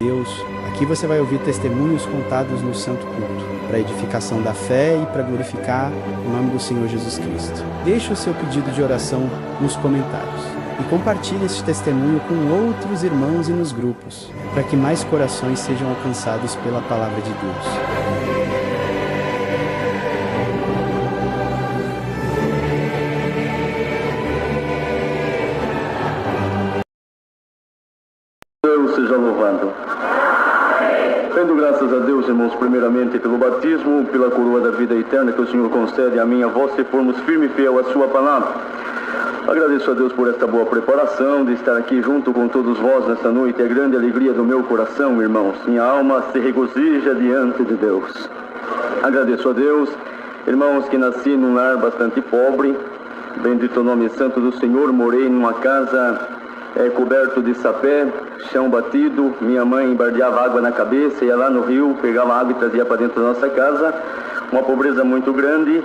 Deus. Aqui você vai ouvir testemunhos contados no Santo Culto, para edificação da fé e para glorificar o nome do Senhor Jesus Cristo. Deixe o seu pedido de oração nos comentários e compartilhe esse testemunho com outros irmãos e nos grupos, para que mais corações sejam alcançados pela palavra de Deus. Deus seja louvado. Dando graças a Deus, irmãos, primeiramente pelo batismo, pela coroa da vida eterna que o Senhor concede a mim e a vós, se formos firme e fiel à sua palavra. Agradeço a Deus por esta boa preparação, de estar aqui junto com todos vós nesta noite. É grande alegria do meu coração, irmãos. Minha alma se regozija diante de Deus. Agradeço a Deus, irmãos, que nasci num lar bastante pobre. Bendito o nome santo do Senhor. Morei numa casa coberto de sapé, chão batido. Minha mãe embardeava água na cabeça, ia lá no rio, pegava água e trazia para dentro da nossa casa. Uma pobreza muito grande.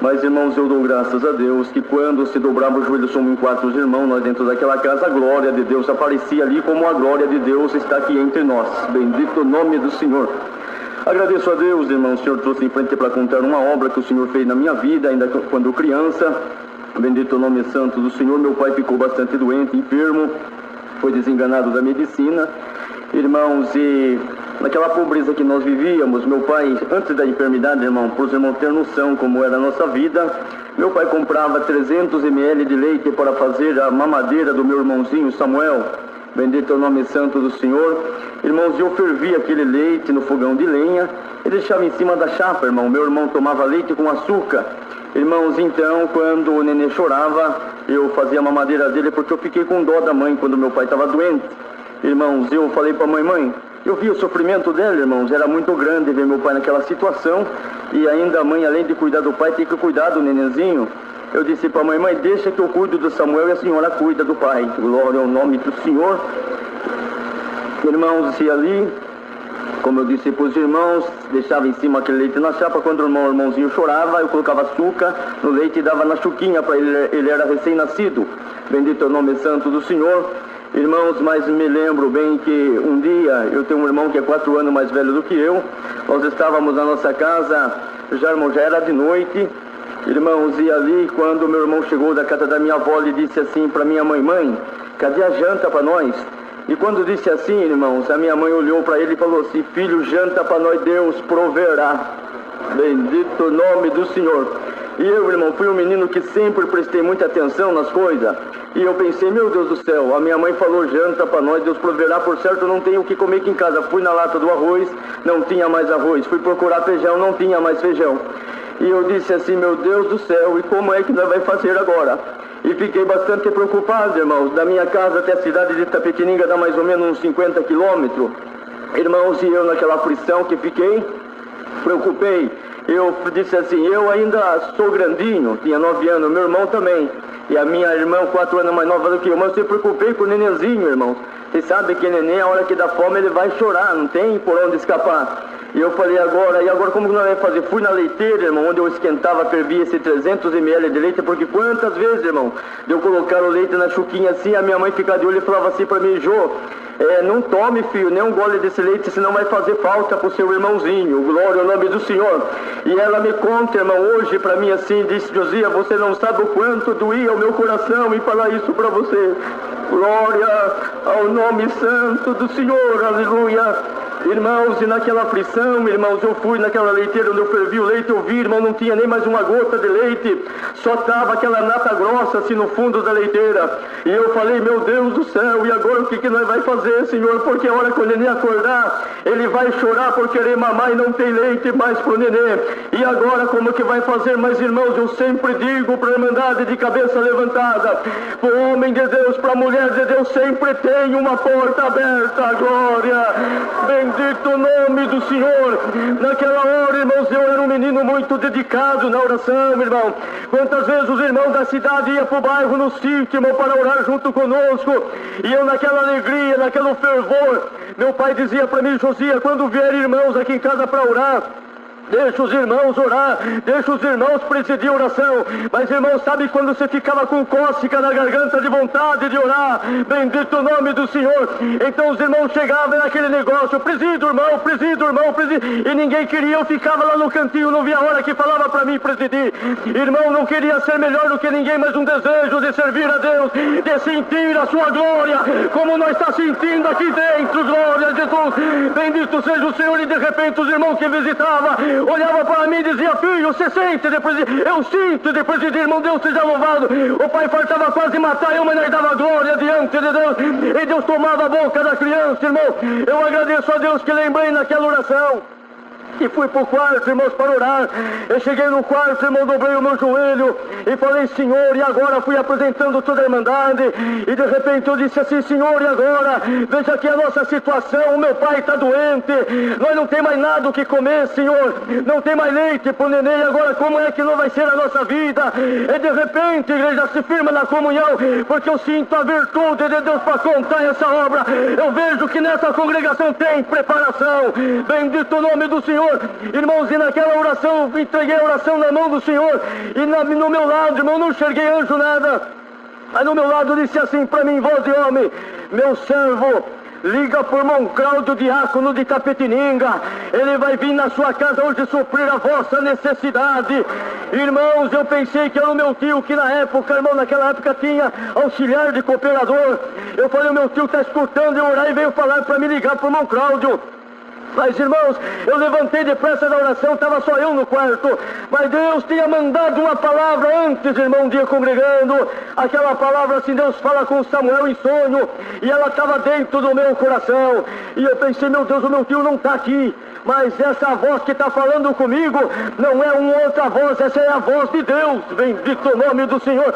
Mas, irmãos, eu dou graças a Deus que quando se dobrava o joelho, somos em 4 irmãos, nós dentro daquela casa, a glória de Deus aparecia ali, como a glória de Deus está aqui entre nós. Bendito o nome do Senhor. Agradeço a Deus, irmãos, o Senhor trouxe em frente para contar uma obra que o Senhor fez na minha vida, ainda quando criança. Bendito o nome santo do Senhor. Meu pai ficou bastante doente, enfermo, foi desenganado da medicina. Irmãos, e naquela pobreza que nós vivíamos, meu pai, antes da enfermidade, irmão, para os irmãos terem noção como era a nossa vida, meu pai comprava 300 ml de leite para fazer a mamadeira do meu irmãozinho Samuel. Bendito é o nome santo do Senhor. Irmãos, eu fervia aquele leite no fogão de lenha e deixava em cima da chapa, irmão. Meu irmão tomava leite com açúcar. Irmãos, então, quando o nenê chorava, eu fazia a mamadeira dele porque eu fiquei com dó da mãe quando meu pai estava doente. Irmãos, eu falei para a mãe, eu vi o sofrimento dela, irmãos, era muito grande ver meu pai naquela situação, e ainda a mãe, além de cuidar do pai, tem que cuidar do nenenzinho. Eu disse para a mãe, deixa que eu cuido do Samuel e a senhora cuida do pai. Glória ao nome do Senhor. Irmãos, e ali, como eu disse para os irmãos, deixava em cima aquele leite na chapa. Quando o irmãozinho chorava, eu colocava açúcar no leite e dava na chuquinha para ele. Ele era recém-nascido. Bendito é o nome santo do Senhor. Irmãos, mas me lembro bem que um dia, eu tenho um irmão que é 4 anos mais velho do que eu. Nós estávamos na nossa casa, já era de noite. Irmãos, e ali, quando meu irmão chegou da casa da minha avó, ele disse assim para minha mãe, cadê a janta para nós? E quando disse assim, irmãos, a minha mãe olhou para ele e falou assim, filho, janta para nós, Deus proverá. Bendito o nome do Senhor. E eu, irmão, fui um menino que sempre prestei muita atenção nas coisas. E eu pensei, meu Deus do céu, a minha mãe falou janta para nós, Deus proverá, por certo, não tenho o que comer aqui em casa. Fui na lata do arroz, não tinha mais arroz. Fui procurar feijão, não tinha mais feijão. E eu disse assim, meu Deus do céu, e como é que nós vamos fazer agora? E fiquei bastante preocupado, irmãos. Da minha casa até a cidade de Itapetininga dá mais ou menos uns 50 quilômetros. Irmãos, e eu naquela aflição que fiquei, preocupei. Eu disse assim, eu ainda sou grandinho, tinha 9 anos, meu irmão também. E a minha irmã, 4 anos mais nova do que eu, mas eu me preocupei com o nenenzinho, irmãos. Vocês sabem que neném, a hora que dá fome, ele vai chorar, não tem por onde escapar. E eu falei, agora como que nós vamos fazer? Fui na leiteira, irmão, onde eu esquentava, fervia esse 300 ml de leite, porque quantas vezes, irmão, de eu colocar o leite na chuquinha assim, a minha mãe ficava de olho e falava assim para mim, Jô, não tome, filho, nem um gole desse leite, senão vai fazer falta pro seu irmãozinho. Glória ao nome do Senhor. E ela me conta, irmão, hoje para mim assim, disse, Josia, você não sabe o quanto doía o meu coração em falar isso para você. Glória ao nome santo do Senhor, aleluia. Irmãos, e naquela aflição, irmãos, eu fui naquela leiteira onde eu fervi o leite, eu vi, irmão, não tinha nem mais uma gota de leite, só estava aquela nata grossa assim no fundo da leiteira. E eu falei, meu Deus do céu, e agora o que nós vai fazer, Senhor? Porque a hora que o neném acordar, ele vai chorar por querer mamar e não tem leite mais pro neném. E agora como que vai fazer? Mas, irmãos, eu sempre digo para a Irmandade de cabeça levantada, para o homem de Deus, para a mulher de Deus, sempre tem uma porta aberta, glória, bendito o nome do Senhor. Naquela hora, irmãos, eu era um menino muito dedicado na oração, irmão. Quantas vezes os irmãos da cidade iam para o bairro, no sítio, irmão, para orar junto conosco. E eu naquela alegria, naquele fervor, meu pai dizia para mim, Josia, quando vier irmãos aqui em casa para orar, Deixa os irmãos orar, deixa os irmãos presidir a oração. Mas, irmão, sabe quando você ficava com cócega na garganta de vontade de orar? Bendito o nome do Senhor. Então os irmãos chegavam naquele negócio: presido, irmão, presido, irmão, presido. E ninguém queria, eu ficava lá no cantinho, não via a hora que falava para mim presidir. Irmão, não queria ser melhor do que ninguém, mas um desejo de servir a Deus, de sentir a sua glória, como nós está sentindo aqui dentro. Glória a Jesus. Bendito seja o Senhor. E de repente os irmãos que visitavam olhava para mim e dizia: filho, você sente de presidir? Eu sinto de presidir, irmão. Deus seja louvado. O pai faltava quase matar eu, mas nós dava glória diante de Deus, e Deus tomava a boca da criança, irmão. Eu agradeço a Deus que lembrei naquela oração. E fui para o quarto, irmãos, para orar. Eu cheguei no quarto, irmão, dobrei o meu joelho e falei: Senhor, e agora? Fui apresentando toda a irmandade. E de repente eu disse assim: Senhor, e agora? Veja aqui a nossa situação. O meu pai está doente, nós não tem mais nada o que comer, Senhor. Não tem mais leite para o neném. Agora como é que não vai ser a nossa vida? E de repente, igreja, se firma na comunhão, porque eu sinto a virtude de Deus para contar essa obra. Eu vejo que nessa congregação tem preparação. Bendito o nome do Senhor. Irmãos, e naquela oração, entreguei a oração na mão do Senhor, e no meu lado, irmão, não enxerguei anjo nada, mas no meu lado disse assim para mim, voz de homem: meu servo, liga por irmão Cláudio, diácono de Tapetininga, ele vai vir na sua casa hoje suprir a vossa necessidade. Irmãos, eu pensei que era o meu tio, que na época, irmão, naquela época tinha auxiliar de cooperador. Eu falei: o meu tio está escutando eu orar e veio falar para me ligar para o irmão Cláudio. Mas, irmãos, eu levantei depressa da oração, estava só eu no quarto, mas Deus tinha mandado uma palavra antes, irmão, um dia congregando. Aquela palavra, assim, Deus fala com Samuel em sonho, e ela estava dentro do meu coração. E eu pensei: meu Deus, o meu tio não está aqui, mas essa voz que está falando comigo não é uma outra voz, essa é a voz de Deus. Bendito o nome do Senhor.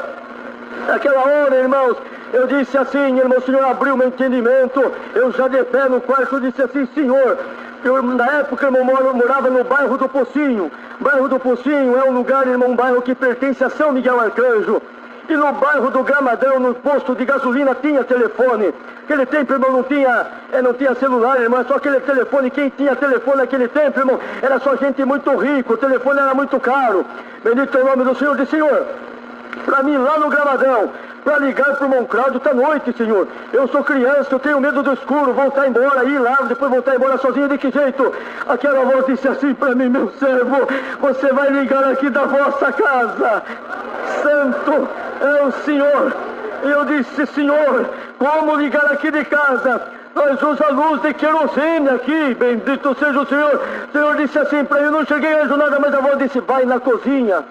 Naquela hora, irmãos, eu disse assim, irmão, o Senhor abriu meu entendimento. Eu já de pé no quarto disse assim: Senhor, eu, na época, irmão, morava no bairro do Pocinho. Bairro do Pocinho é um lugar, irmão, um bairro que pertence a São Miguel Arcanjo. E no bairro do Gramadão, no posto de gasolina, tinha telefone. Aquele tempo, irmão, não tinha celular, irmão, é só aquele telefone. Quem tinha telefone naquele tempo, irmão, era só gente muito rica, o telefone era muito caro. Bendito é o nome do Senhor. Disse: Senhor, para mim lá no Gramadão, para ligar para o irmão Cláudio, está noite, Senhor. Eu sou criança, eu tenho medo do escuro, voltar embora, ir lá, depois voltar embora sozinho, de que jeito? Aquela voz disse assim para mim: meu servo, você vai ligar aqui da vossa casa. Santo é o Senhor. Eu disse: Senhor, como ligar aqui de casa? Nós usamos a luz de querosene aqui, bendito seja o Senhor. O Senhor disse assim para mim, eu não cheguei a anjo nada, mas a voz disse: vai na cozinha.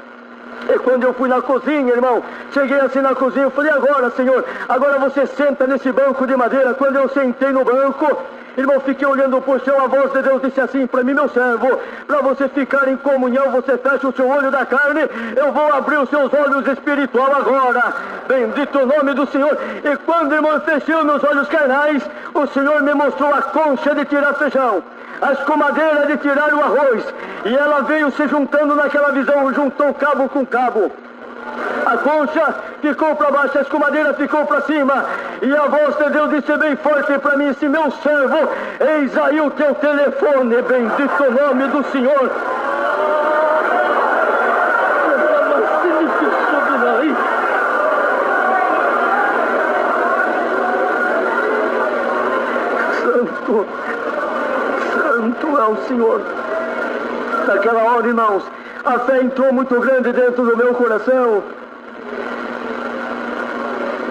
E quando eu fui na cozinha, irmão, cheguei assim na cozinha, eu falei: agora, Senhor, agora você senta nesse banco de madeira. Quando eu sentei no banco, irmão, fiquei olhando para o céu, a voz de Deus disse assim para mim: meu servo, para você ficar em comunhão, você fecha o seu olho da carne, eu vou abrir os seus olhos espiritual agora. Bendito o nome do Senhor. E quando, irmão, eu fechei os meus olhos carnais, o Senhor me mostrou a concha de tirar feijão, a escumadeira de tirar o arroz, e ela veio se juntando naquela visão, juntou cabo com cabo. A concha ficou para baixo, a escumadeira ficou para cima, e a voz de Deus disse bem forte para mim: esse meu servo, eis aí o teu telefone. Bendito o nome do Senhor. Santo, santo é o Senhor. Naquela hora, irmãos, a fé entrou muito grande dentro do meu coração.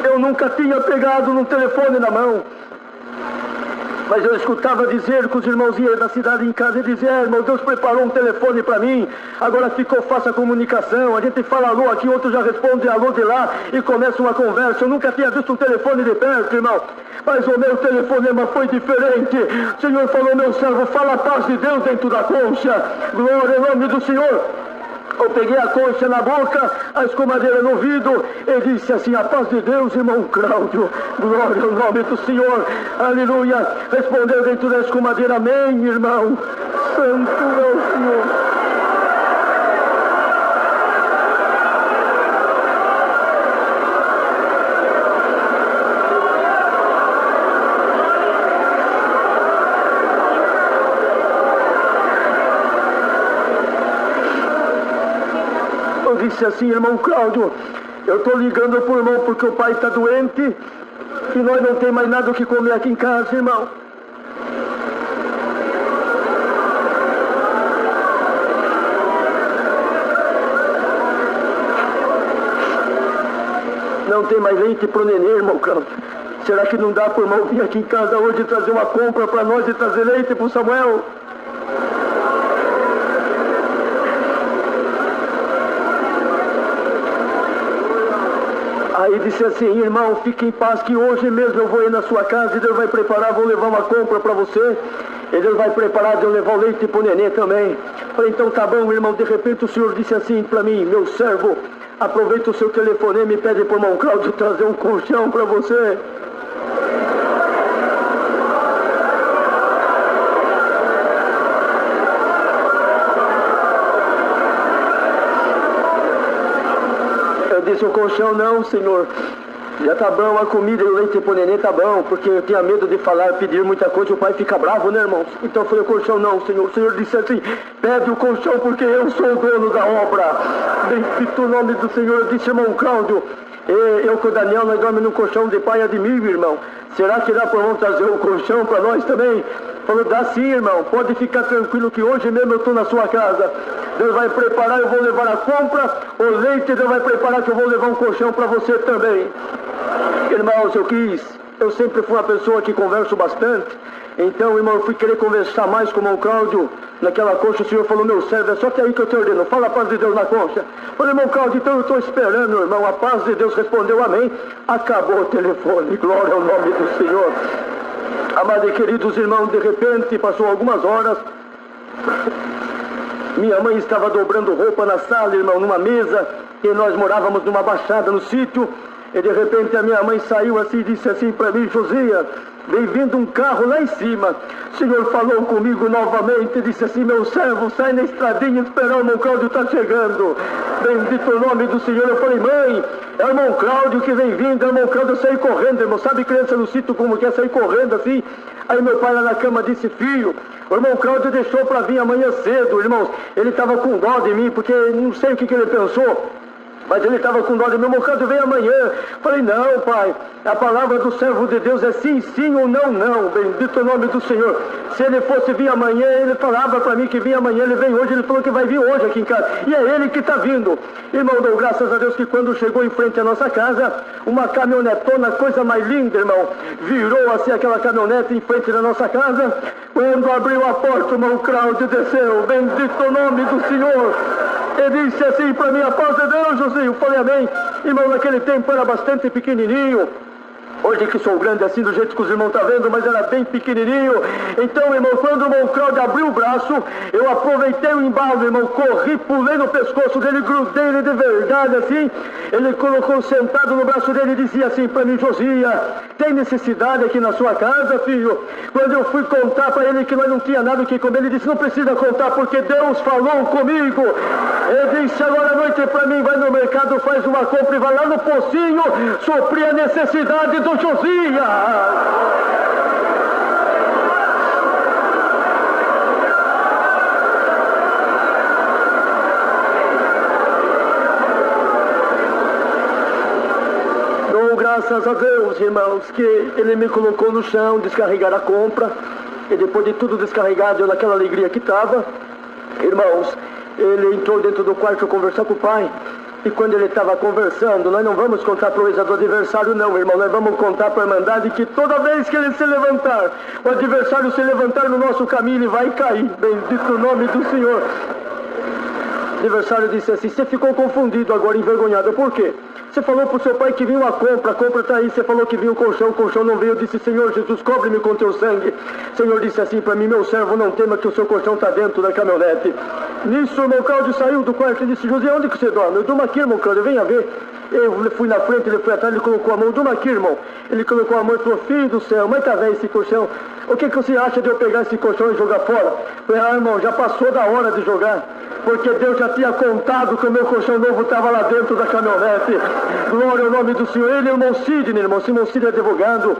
Eu nunca tinha pegado no telefone na mão, mas eu escutava dizer que os irmãos iam da cidade em casa e diziam: irmão, Deus preparou um telefone para mim, agora ficou fácil a comunicação, a gente fala alô aqui, outro já responde alô de lá, e começa uma conversa. Eu nunca tinha visto um telefone de perto, irmão, mas o meu telefonema foi diferente. O Senhor falou: meu servo, fala a paz de Deus dentro da concha. Glória ao nome do Senhor. Eu peguei a concha na boca, a escumadeira no ouvido, e disse assim: a paz de Deus, irmão Cláudio. Glória ao nome do Senhor. Aleluia. Respondeu dentro da escumadeira: amém, irmão. Santo é o Senhor. disse assim: irmão Cláudio, eu estou ligando pro irmão porque o pai está doente e nós não temos mais nada o que comer aqui em casa, irmão. Não tem mais leite pro nenê, irmão Cláudio. Será que não dá pro irmão vir aqui em casa hoje e trazer uma compra para nós e trazer leite pro Samuel? Aí disse assim: irmão, fique em paz que hoje mesmo eu vou ir na sua casa e Deus vai preparar, vou levar uma compra para você. E Deus vai preparar de eu levar o leite pro nenê também. Falei: então tá bom, irmão. De repente o senhor disse assim para mim: meu servo, aproveita o seu telefonema e pede pro irmão Cláudio trazer um colchão para você. Eu disse: o colchão não, senhor. Já tá bom, a comida e o leite pro neném tá bom, porque eu tinha medo de falar, pedir muita coisa, o pai fica bravo, né, irmãos? Então eu falei: o colchão não, senhor. O senhor disse assim: pede o colchão porque eu sou o dono da obra. Bendito o nome do Senhor. Eu disse: irmão Cláudio, eu com o Daniel, nós dormimos no colchão de pai Admir, irmão. Será que dá para irmão trazer o colchão para nós também? Falou: dá sim, irmão. Pode ficar tranquilo que hoje mesmo eu estou na sua casa. Deus vai preparar, eu vou levar a compra, o leite Deus vai preparar que eu vou levar um colchão para você também. Irmãos, eu sempre fui uma pessoa que converso bastante. Então, irmão, eu fui querer conversar mais com o irmão Cláudio naquela concha. O senhor falou: meu servo, é só que é aí que eu te ordeno, fala a paz de Deus na concha. Falei: irmão Cláudio, então eu estou esperando, irmão. A paz de Deus respondeu amém. Acabou o telefone, glória ao nome do Senhor. Amados e queridos irmãos, de repente, passou algumas horas, minha mãe estava dobrando roupa na sala, irmão, numa mesa, e nós morávamos numa baixada no sítio, e de repente a minha mãe saiu assim e disse assim para mim: Josias, vem vindo um carro lá em cima. O senhor falou comigo novamente e disse assim: meu servo, sai na estradinha esperar, o irmão Cláudio está chegando. Bendito o nome do Senhor. Eu falei: mãe, é o irmão Cláudio que vem vindo. É o irmão Cláudio. Eu saí correndo, irmão. Sabe criança no sítio como que é sair correndo assim? Aí meu pai lá na cama disse: filho, o irmão Cláudio deixou para vir amanhã cedo, irmãos. Ele estava com dó de mim, porque não sei o que ele pensou, mas ele estava com dó de mim. Meu Cláudio vem amanhã. Falei: não, pai, a palavra do servo de Deus é sim, sim ou não, não. Bendito o nome do Senhor. Se ele fosse vir amanhã, ele falava para mim que vinha amanhã. Ele vem hoje, ele falou que vai vir hoje aqui em casa. E é ele que está vindo. Irmão, dou graças a Deus que quando chegou em frente à nossa casa, uma caminhonetona, coisa mais linda, irmão, virou assim aquela caminhonete em frente da nossa casa. Quando abriu a porta, o irmão Cláudio desceu. Bendito o nome do Senhor. Ele disse assim para mim: a paz de Deus, José. Eu falei: amém. Irmão, naquele tempo era bastante pequenininho. Hoje que sou grande assim, do jeito que os irmãos estão vendo, mas era bem pequenininho. Então, irmão, quando o irmão Cláudio abriu o braço, eu aproveitei o embalo, irmão, corri, pulei no pescoço dele, grudei ele de verdade assim. Ele colocou sentado no braço dele e dizia assim para mim: Josias, tem necessidade aqui na sua casa, filho? Quando eu fui contar para ele que nós não tinha nada o que comer, ele disse: não precisa contar porque Deus falou comigo. Ele disse: agora à noite para mim, vai no mercado, faz uma compra e vai lá no pocinho suprir a necessidade do Josias. Dou graças a Deus, irmãos, que ele me colocou no chão, descarregar a compra, e depois de tudo descarregado, eu naquela alegria que estava, irmãos, ele entrou dentro do quarto conversar com o pai. E quando ele estava conversando, nós não vamos contar para o ex do adversário não, irmão. Nós vamos contar para a Irmandade que toda vez que ele se levantar, o adversário se levantar no nosso caminho, ele vai cair. Bendito o nome do Senhor. O adversário disse assim: você ficou confundido agora, envergonhado. Por quê? Você falou para o seu pai que vinha uma compra, a compra está aí. Você falou que vinha o colchão não veio. Eu disse: Senhor Jesus, cobre-me com teu sangue. O Senhor disse assim para mim: meu servo, não tema que o seu colchão está dentro da caminhonete. Nisso, o irmão Cláudio saiu do quarto e disse: José, onde que você dorme? Eu durmo aqui, irmão Cláudio, venha ver. Eu fui na frente, ele foi atrás, ele colocou a mão: eu durmo aqui, irmão. Ele colocou a mão e falou: filho do céu, mas tá velho esse colchão. O que você acha de eu pegar esse colchão e jogar fora? Eu falei: ah, irmão, já passou da hora de jogar, porque Deus já tinha contado que o meu colchão novo estava lá dentro da caminhonete. Glória ao nome do Senhor. Ele é o irmão Sidney, irmão Simão Sidney, advogado.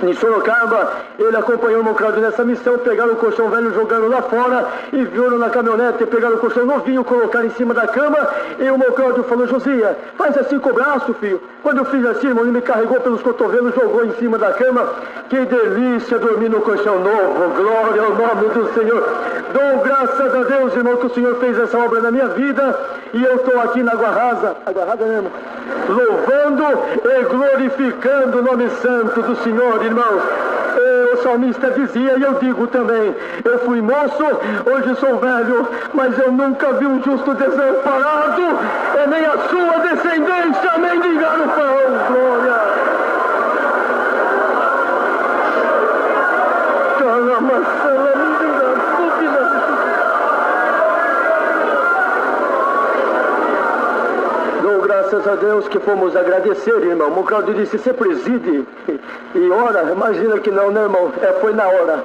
em Sorocaba, ele acompanhou o meu Claudio nessa missão, pegaram o colchão velho jogando lá fora e viram na caminhonete, pegaram o colchão novinho, colocaram em cima da cama e o meu Claudio falou: Josia, faz assim com o braço, filho. Quando eu fiz assim, irmão, ele me carregou pelos cotovelos, jogou em cima da cama. Que delícia dormir no colchão novo, glória ao nome do Senhor. Dou graças a Deus, irmão, que o Senhor fez essa obra na minha vida e eu estou aqui na Água Rasa mesmo, louvando e glorificando o nome santo do Senhor, irmãos. O salmista dizia, e eu digo também: eu fui moço, hoje sou velho, mas eu nunca vi um justo desamparado, e nem a sua descendência mendigar o pão. Glória! Dou graças a Deus que fomos agradecer, irmão. O Claudio disse: você preside e ora? Imagina que não, né, irmão? Foi na hora.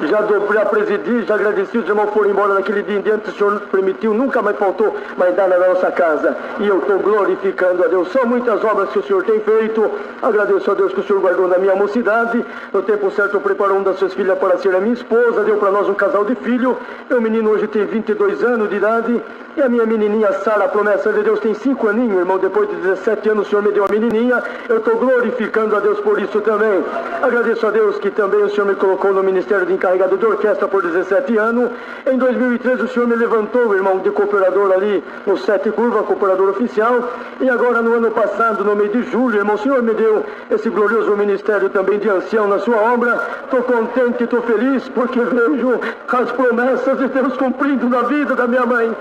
Já presidi, já agradeci, os irmãos foram embora naquele dia em diante, o Senhor permitiu, nunca mais faltou mais nada na nossa casa. E eu estou glorificando a Deus. São muitas obras que o Senhor tem feito. Agradeço a Deus que o Senhor guardou na minha mocidade. No tempo certo, preparou uma das suas filhas para ser a minha esposa, deu para nós um casal de filho. Meu menino hoje tem 22 anos de idade. E a minha menininha Sara, a promessa de Deus, tem 5 aninhos, irmão. Depois de 17 anos o Senhor me deu a menininha. Eu estou glorificando a Deus por isso também. Agradeço a Deus que também o Senhor me colocou no ministério de encarregado de orquestra por 17 anos. Em 2013 o Senhor me levantou, irmão, de cooperador ali no 7 Curva, cooperador oficial. E agora no ano passado, no mês de julho, irmão, o Senhor me deu esse glorioso ministério também de ancião na sua obra. Estou contente, estou feliz, porque vejo as promessas de Deus cumprindo na vida da minha mãe.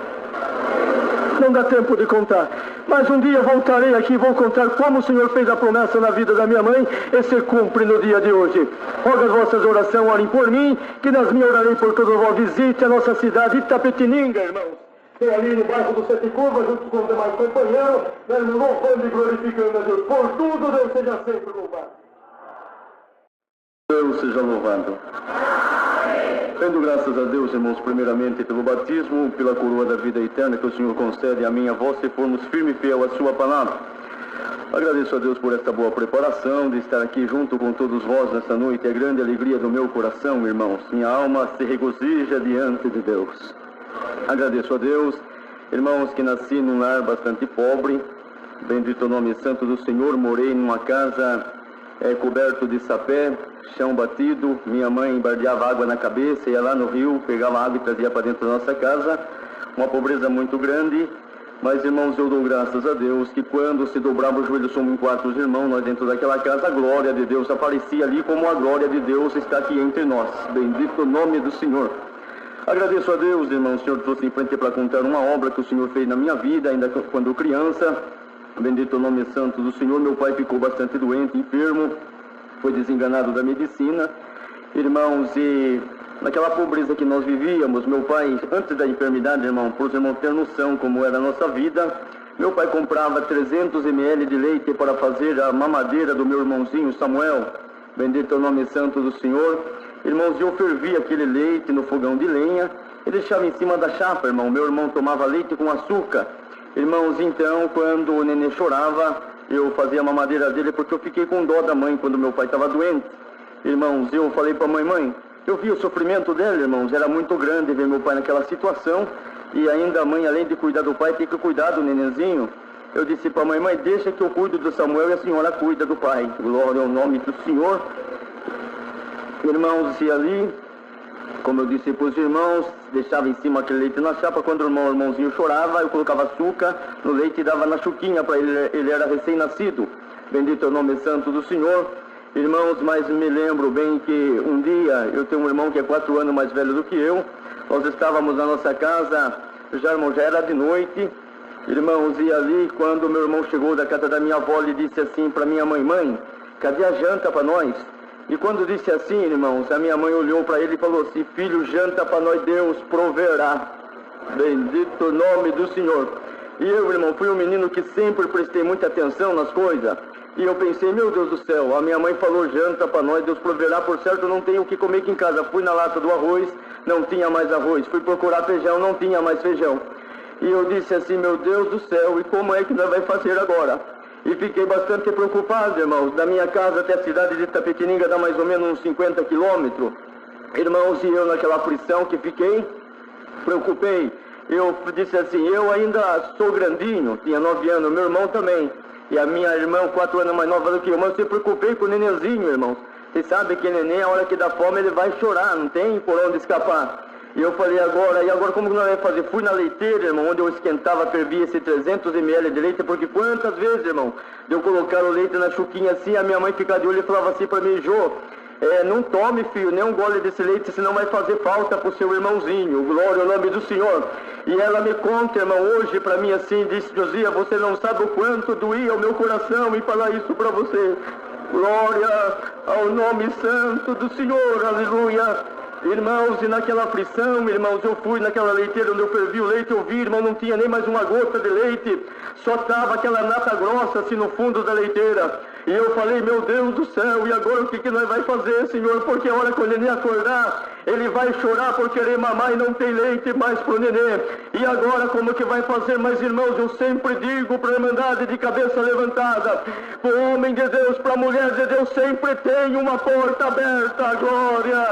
Não dá tempo de contar, mas um dia voltarei aqui e vou contar como o Senhor fez a promessa na vida da minha mãe e se cumpre no dia de hoje. Rogo as vossas orações, orem por mim, que nas minhas orarei por todos vós. Visite a nossa cidade Itapetininga, irmãos. Estou ali no bairro do Sete Curvas, junto com os demais companheiros, louvando e glorificando a Deus. Por tudo, Deus seja sempre louvado. Deus seja louvado. Dando graças a Deus, irmãos, primeiramente pelo batismo, pela coroa da vida eterna que o Senhor concede a mim e a vós, se formos firme e fiel à sua palavra. Agradeço a Deus por esta boa preparação, de estar aqui junto com todos vós nesta noite. É grande alegria do meu coração, irmãos. Minha alma se regozija diante de Deus. Agradeço a Deus, irmãos, que nasci num lar bastante pobre. Bendito o nome santo do Senhor. Morei numa casa coberto de sapé, chão batido. Minha mãe embardeava água na cabeça, ia lá no rio, pegava água e trazia para dentro da nossa casa. Uma pobreza muito grande, mas, irmãos, eu dou graças a Deus que quando se dobrava o joelho, somos 4 irmãos, nós dentro daquela casa, a glória de Deus aparecia ali, como a glória de Deus está aqui entre nós. Bendito o nome do Senhor. Agradeço a Deus, irmãos, o Senhor trouxe em frente para contar uma obra que o Senhor fez na minha vida, ainda quando criança. Bendito o nome santo do Senhor. Meu pai ficou bastante doente, enfermo, foi desenganado da medicina. Irmãos, e naquela pobreza que nós vivíamos, meu pai, antes da enfermidade, irmão, para os irmãos terem noção como era a nossa vida, meu pai comprava 300 ml de leite para fazer a mamadeira do meu irmãozinho Samuel. Bendito o nome santo do Senhor. Irmãos, eu fervia aquele leite no fogão de lenha e deixava em cima da chapa, irmão. Meu irmão tomava leite com açúcar. Irmãos, então, quando o neném chorava, eu fazia a mamadeira dele porque eu fiquei com dó da mãe quando meu pai estava doente. Irmãos, eu falei para a mãe, eu vi o sofrimento dela, irmãos, era muito grande ver meu pai naquela situação, e ainda a mãe, além de cuidar do pai, tem que cuidar do nenenzinho. Eu disse para a mãe, deixa que eu cuido do Samuel e a senhora cuida do pai. Glória ao nome do Senhor. Irmãos, e ali, como eu disse para os irmãos, deixava em cima aquele leite na chapa. Quando o irmãozinho chorava, eu colocava açúcar no leite e dava na chuquinha para ele. Ele era recém-nascido. Bendito é o nome santo do Senhor. Irmãos, mas me lembro bem que um dia, eu tenho um irmão que é 4 anos mais velho do que eu. Nós estávamos na nossa casa, já era de noite. Irmãos, e ali, quando meu irmão chegou da casa da minha avó, ele disse assim para minha mãe, cadê a janta para nós? E quando disse assim, irmãos, a minha mãe olhou para ele e falou assim, filho, janta para nós, Deus proverá. Bendito o nome do Senhor. E eu, irmão, fui um menino que sempre prestei muita atenção nas coisas. E eu pensei, meu Deus do céu, a minha mãe falou, janta para nós, Deus proverá, por certo, não tenho o que comer aqui em casa. Fui na lata do arroz, não tinha mais arroz. Fui procurar feijão, não tinha mais feijão. E eu disse assim, meu Deus do céu, e como é que nós vamos fazer agora? E fiquei bastante preocupado, irmãos. Da minha casa até a cidade de Itapetininga dá mais ou menos uns 50 quilômetros. Irmãos, e eu naquela aflição que fiquei, preocupei. Eu disse assim, eu ainda sou grandinho, tinha 9 anos, meu irmão também. E a minha irmã, 4 anos mais nova do que eu, mas eu preocupei com o nenenzinho, irmãos. Você sabe que neném, a hora que dá fome, ele vai chorar, não tem por onde escapar. E eu falei, agora como que nós vamos fazer? Fui na leiteira, irmão, onde eu esquentava, fervia esse 300 ml de leite, porque quantas vezes, irmão, de eu colocar o leite na chuquinha assim, a minha mãe ficava de olho e falava assim pra mim, Jô, não tome, filho, nem um gole desse leite, senão vai fazer falta pro seu irmãozinho, glória ao nome do Senhor. E ela me conta, irmão, hoje pra mim assim, disse, Josia, você não sabe o quanto doía o meu coração em falar isso pra você. Glória ao nome santo do Senhor, aleluia. Irmãos, e naquela aflição, irmãos, eu fui naquela leiteira onde eu fervi o leite, eu vi, irmão, não tinha nem mais uma gota de leite, só estava aquela nata grossa assim no fundo da leiteira. E eu falei, meu Deus do céu, e agora o que nós vai fazer, Senhor? Porque a hora que o neném acordar, ele vai chorar por querer mamar e não tem leite mais pro neném. E agora como que vai fazer? Mas, irmãos, eu sempre digo para a Irmandade de cabeça levantada, para o homem de Deus, para a mulher de Deus, sempre tem uma porta aberta, glória.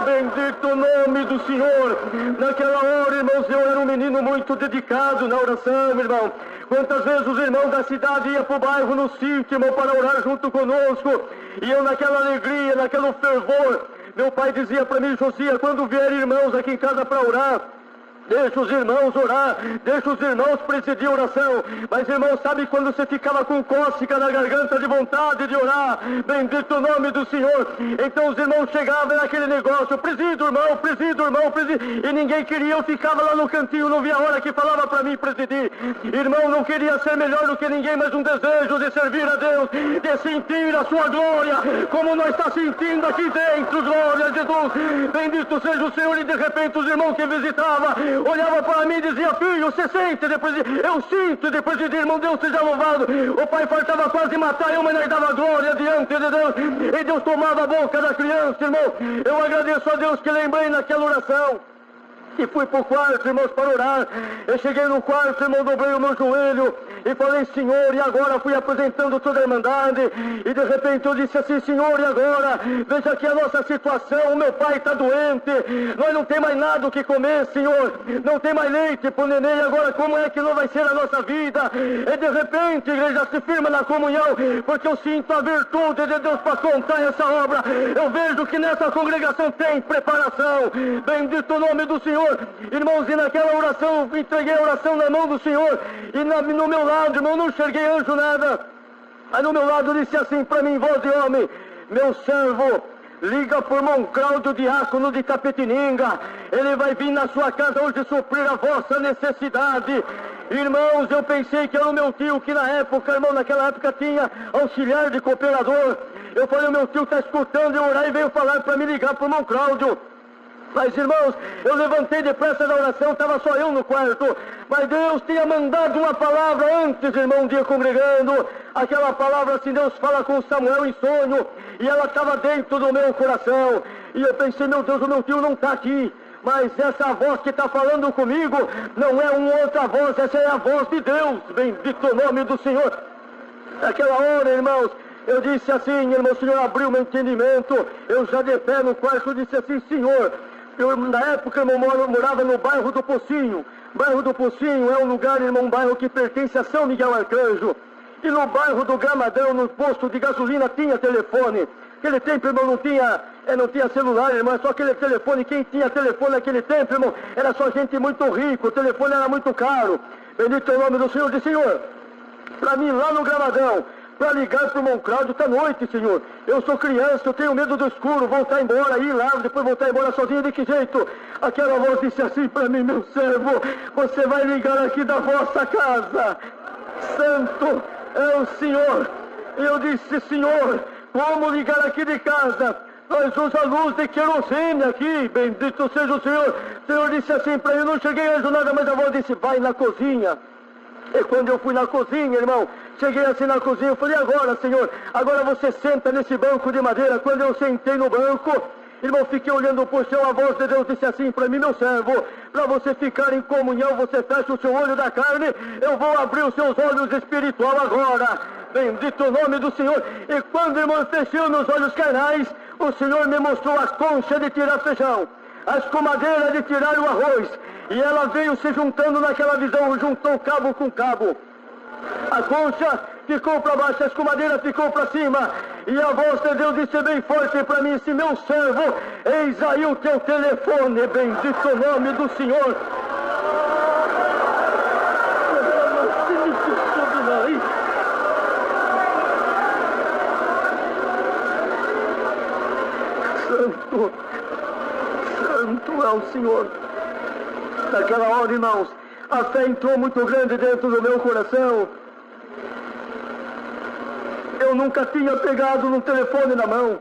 Bendito o nome do Senhor. Naquela hora, irmãos, eu era um menino muito dedicado na oração, irmão. Quantas vezes os irmãos da cidade iam para o bairro no sítio, irmão, para orar junto conosco. E eu naquela alegria, naquele fervor, meu pai dizia para mim, Josia, quando vier irmãos aqui em casa para orar, deixa os irmãos orar, deixa os irmãos presidir a oração. Mas, irmão, sabe quando você ficava com cócega na garganta de vontade de orar? Bendito o nome do Senhor. Então os irmãos chegavam naquele negócio, presido, irmão, presido, irmão, presido. E ninguém queria, eu ficava lá no cantinho, não via a hora que falava para mim presidir. Irmão, não queria ser melhor do que ninguém, mas um desejo de servir a Deus, de sentir a sua glória, como nós está sentindo aqui dentro, glória a Jesus. Bendito seja o Senhor. E de repente os irmãos que visitavam olhava para mim e dizia, filho, você sente depois de... Eu sinto depois de irmão, Deus seja louvado. O pai faltava quase matar eu, mas nós dava glória diante de Deus. E Deus tomava a boca da criança, irmão. Eu agradeço a Deus que lembrei naquela oração. E fui para o quarto, irmãos, para orar. Eu cheguei no quarto, irmão, dobrei o meu joelho e falei, Senhor, e agora? Fui apresentando toda a Irmandade. E de repente eu disse assim, Senhor, e agora? Veja aqui a nossa situação, o meu pai está doente, nós não temos mais nada o que comer, Senhor. Não tem mais leite para o neném, agora como é que não vai ser a nossa vida? E de repente a igreja se firma na comunhão, porque eu sinto a virtude de Deus para contar essa obra. Eu vejo que nessa congregação tem preparação. Bendito o nome do Senhor. Irmãos, e naquela oração, entreguei a oração na mão do Senhor, e no meu lado, irmão, não enxerguei anjo nada, aí no meu lado disse assim para mim, voz de homem, meu servo, liga por irmão Cláudio, diácono de Itapetininga, ele vai vir na sua casa hoje suprir a vossa necessidade. Irmãos, eu pensei que era o meu tio, que na época, irmão, naquela época tinha auxiliar de cooperador. Eu falei, o meu tio está escutando eu orar e veio falar para me ligar para o irmão Cláudio. Mas, irmãos, eu levantei depressa da oração, estava só eu no quarto, mas Deus tinha mandado uma palavra antes, irmão, um dia congregando. Aquela palavra, assim, Deus fala com Samuel em sonho, e ela estava dentro do meu coração. E eu pensei, meu Deus, o meu tio não está aqui, mas essa voz que está falando comigo não é uma outra voz, essa é a voz de Deus. Bendito o nome do Senhor. Naquela hora, irmãos, eu disse assim, irmão, o Senhor abriu meu entendimento, eu já de pé no quarto disse assim, Senhor, eu, na época, eu morava no bairro do Pocinho. Bairro do Pocinho é um lugar, irmão, um bairro que pertence a São Miguel Arcanjo. E no bairro do Gramadão, no posto de gasolina, tinha telefone. Aquele tempo, irmão, não tinha celular, irmão, é só aquele telefone. Quem tinha telefone naquele tempo, irmão, era só gente muito rica, o telefone era muito caro. Bendito é o nome do Senhor. Disse, Senhor, para mim lá no Gramadão, para ligar para o irmão Cláudio, está noite, Senhor. Eu sou criança, eu tenho medo do escuro, voltar embora, ir lá, depois voltar embora sozinho, de que jeito? Aquela voz disse assim para mim, meu servo, você vai ligar aqui da vossa casa. Santo é o Senhor. Eu disse, Senhor, como ligar aqui de casa? Nós usamos a luz de querosene aqui, bendito seja o Senhor. O Senhor disse assim para mim, eu não cheguei a nada, mas a voz disse, vai na cozinha. E quando eu fui na cozinha, irmão, cheguei assim na cozinha, eu falei, agora, Senhor, agora você senta nesse banco de madeira. Quando eu sentei no banco, irmão, fiquei olhando para o chão, a voz de Deus disse assim para mim, meu servo, para você ficar em comunhão, você fecha o seu olho da carne, eu vou abrir os seus olhos espiritual agora. Bendito o nome do Senhor. E quando, irmão, eu fechei meus olhos carnais, o Senhor me mostrou a concha de tirar feijão, a escumadeira de tirar o arroz. E ela veio se juntando naquela visão, juntou cabo com cabo. A concha ficou para baixo, a escumadeira ficou para cima. E a voz de Deus disse bem forte para mim: esse meu servo, eis aí o teu telefone. Bendito o nome do Senhor. Santo, santo é o Senhor. Naquela hora, irmãos, a fé entrou muito grande dentro do meu coração. Eu nunca tinha pegado no telefone na mão,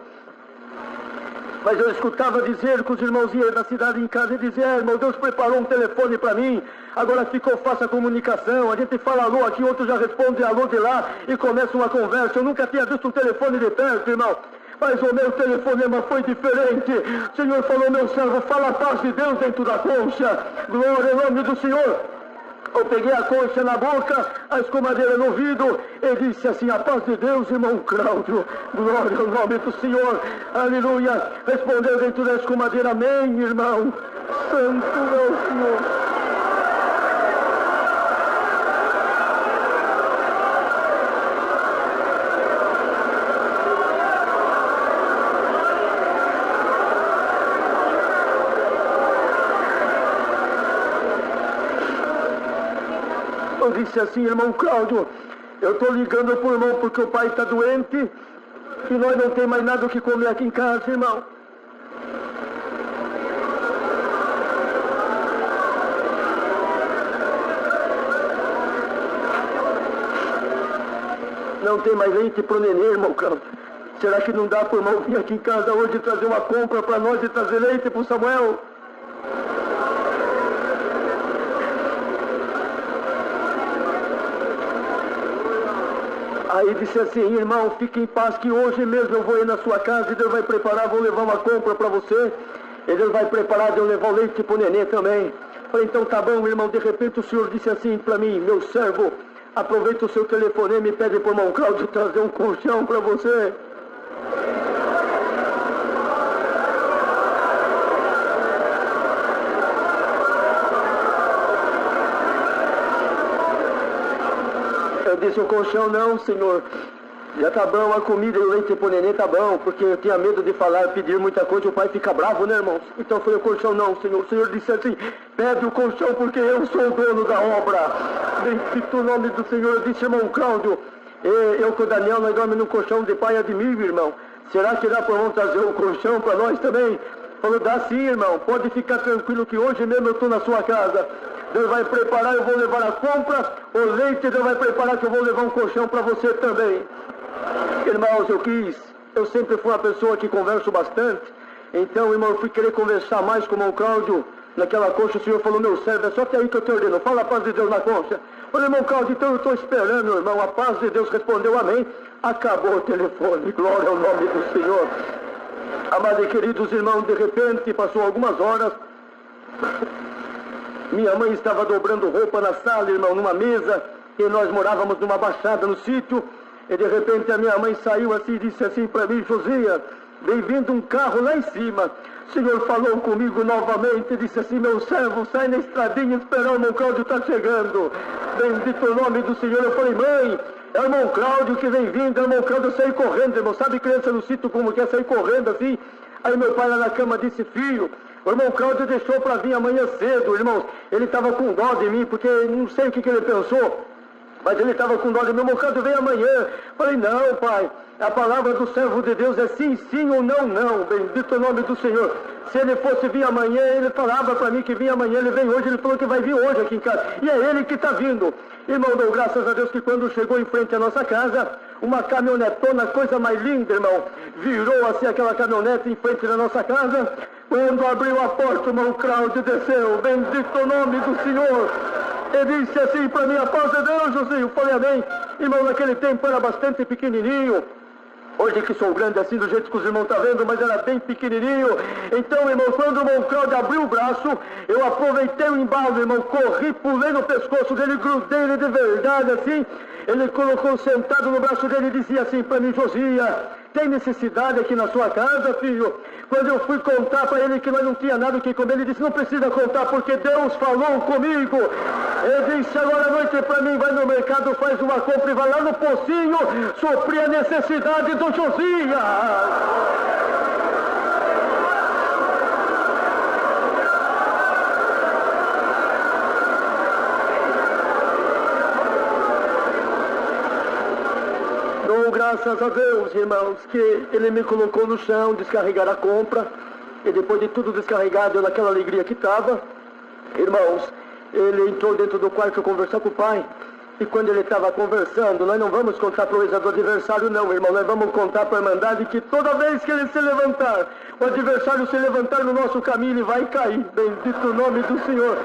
mas eu escutava dizer que os irmãos iam na cidade em casa e diziam: irmão, Deus preparou um telefone para mim, agora ficou fácil a comunicação, a gente fala alô aqui, outro já responde alô de lá e começa uma conversa. Eu nunca tinha visto um telefone de perto, irmão, mas o meu telefonema foi diferente. O Senhor falou: meu servo, fala a paz de Deus dentro da concha. Glória ao nome do Senhor. Eu peguei a concha na boca, a escumadeira no ouvido, e disse assim: a paz de Deus, irmão Cláudio. Glória ao nome do Senhor. Aleluia. Respondeu dentro da escumadeira: amém, irmão. Santo é o Senhor. Eu disse assim: irmão Cláudio, eu estou ligando para o irmão porque o pai está doente e nós não temos mais nada o que comer aqui em casa, irmão. Não tem mais leite para o nenê, irmão Cláudio. Será que não dá para o irmão vir aqui em casa hoje trazer uma compra para nós e trazer leite para o Samuel? Aí disse assim: irmão, fique em paz que hoje mesmo eu vou ir na sua casa e Deus vai preparar, vou levar uma compra para você. E Deus vai preparar de eu levar o leite para o nenê também. Falei: então tá bom, irmão. De repente o senhor disse assim para mim: meu servo, aproveita o seu telefonema e pede para o irmão Cláudio trazer um colchão para você. Eu disse: o colchão não, senhor. Já tá bom, a comida e o leite pro neném tá bom, porque eu tinha medo de falar, pedir muita coisa, o pai fica bravo, né, irmãos? Então eu falei: o colchão não, senhor. O senhor disse assim: pede o colchão porque eu sou o dono da obra. Bendito o nome do Senhor. Eu disse: irmão Cláudio, eu com o Daniel, nós dormimos no colchão de pai admiro, irmão. Será que dá para vamos trazer o colchão para nós também? Falou: dá sim, irmão. Pode ficar tranquilo que hoje mesmo eu estou na sua casa. Deus vai preparar, eu vou levar a compra, o leite Deus vai preparar que eu vou levar um colchão para você também. Irmãos, eu sempre fui uma pessoa que converso bastante. Então, irmão, eu fui querer conversar mais com o irmão Cláudio naquela concha. O Senhor falou: meu servo, é só que aí que eu te ordeno, fala a paz de Deus na concha. Falei: irmão Cláudio, então eu estou esperando, irmão. A paz de Deus respondeu amém. Acabou o telefone, glória ao nome do Senhor. Amados e queridos irmãos, de repente, passou algumas horas. Minha mãe estava dobrando roupa na sala, irmão, numa mesa, e nós morávamos numa baixada no sítio, e de repente a minha mãe saiu assim e disse assim para mim: Josias, vem vindo um carro lá em cima. O Senhor falou comigo novamente e disse assim: meu servo, sai na estradinha esperar, o irmão Cláudio está chegando. Bendito o nome do Senhor. Eu falei: mãe, é o irmão Cláudio que vem vindo. É o irmão Cláudio. Eu saí correndo, irmão. Sabe criança no sítio como quer sair correndo assim? Aí meu pai lá na cama disse: filho, o irmão Cláudio deixou para vir amanhã cedo, irmãos. Ele estava com dó de mim, porque não sei o que ele pensou, mas ele estava com dó de mim. Irmão Cláudio vem amanhã. Falei: não, pai, a palavra do servo de Deus é sim, sim ou não, não. Bendito o nome do Senhor. Se ele fosse vir amanhã, ele falava para mim que vinha amanhã, ele vem hoje, ele falou que vai vir hoje aqui em casa. E é ele que está vindo. Irmão, dou graças a Deus que quando chegou em frente à nossa casa, uma caminhonetona, coisa mais linda, irmão, virou assim aquela caminhonete em frente da nossa casa. Quando abriu a porta, o irmão Cláudio desceu. Bendito o nome do Senhor. Ele disse assim para mim: a paz de Deus, José. Eu falei: amém. Irmão, naquele tempo era bastante pequenininho. Hoje que sou grande assim, do jeito que os irmãos estão vendo, mas era bem pequenininho. Então, irmão, quando o irmão Cláudio abriu o braço, eu aproveitei o embalo, irmão, corri, pulei no pescoço dele, grudei ele de verdade, assim. Ele colocou sentado no braço dele e dizia assim para mim: Josias, tem necessidade aqui na sua casa, filho? Quando eu fui contar para ele que nós não tinha nada o que comer, ele disse: não precisa contar, porque Deus falou comigo. Ele disse: agora à noite para mim, vai no mercado, faz uma compra e vai lá no pocinho suprir a necessidade do Josias. Graças a Deus, irmãos, que ele me colocou no chão, descarregar a compra, e depois de tudo descarregado, naquela alegria que estava, irmãos, ele entrou dentro do quarto conversar com o pai, e quando ele estava conversando, nós não vamos contar proeza do adversário não, irmão, nós vamos contar para a Irmandade que toda vez que ele se levantar, o adversário se levantar no nosso caminho, ele vai cair, bendito o nome do Senhor.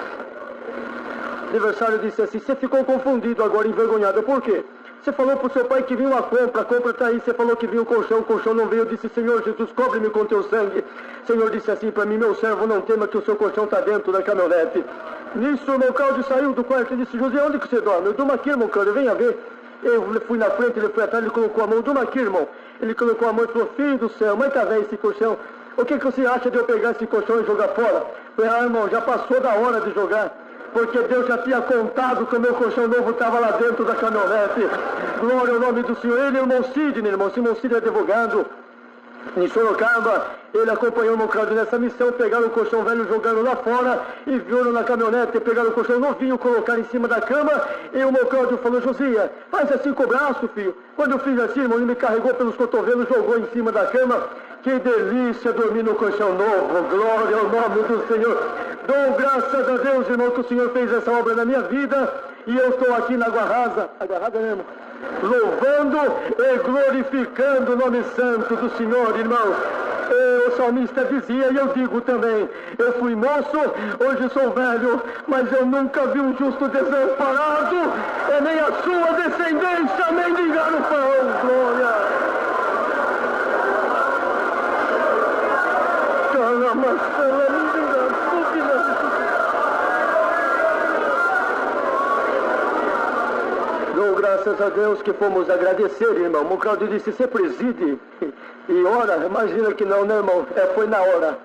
O adversário disse assim: você ficou confundido agora, envergonhado, por quê? Você falou para o seu pai que vinha uma compra, a compra está aí. Você falou que vinha o colchão não veio. Eu disse: Senhor Jesus, cobre-me com teu sangue. O Senhor disse assim para mim: meu servo, não tema que o seu colchão está dentro da caminhonete. Nisso, o meu Cláudio saiu do quarto e disse: José, onde que você dorme? Eu durmo aqui, irmão Cláudio, venha ver. Eu fui na frente, ele foi atrás, ele colocou a mão: durmo aqui, irmão. Ele colocou a mão e falou: filho do céu, mas tá velho esse colchão. O que você acha de eu pegar esse colchão e jogar fora? Eu falei: irmão, já passou da hora de jogar. Porque Deus já tinha contado que o meu colchão novo estava lá dentro da caminhonete. Glória ao nome do Senhor. Ele é o irmão Sidney, irmão Sidney é advogado em Sorocaba. Ele acompanhou o meu Cláudio nessa missão, pegaram o colchão velho jogando lá fora e viram na caminhonete, pegaram o colchão novinho, colocaram em cima da cama, e o meu Cláudio falou: Josias, faz assim com o braço, filho. Quando eu fiz assim, irmão, ele me carregou pelos cotovelos, jogou em cima da cama. Que delícia dormir no colchão novo, glória ao nome do Senhor. Dou graças a Deus, irmão, que o Senhor fez essa obra na minha vida, e eu estou aqui na Água Rasa mesmo, louvando e glorificando o nome santo do Senhor, irmão. O salmista dizia, e eu digo também: eu fui moço, hoje sou velho, mas eu nunca vi um justo desamparado, e nem a sua descendência mendigar o pão, glória. Dou graças a Deus que fomos agradecer, irmão. O Cláudio disse: você preside e ora? Imagina que não, né, irmão? Foi na hora.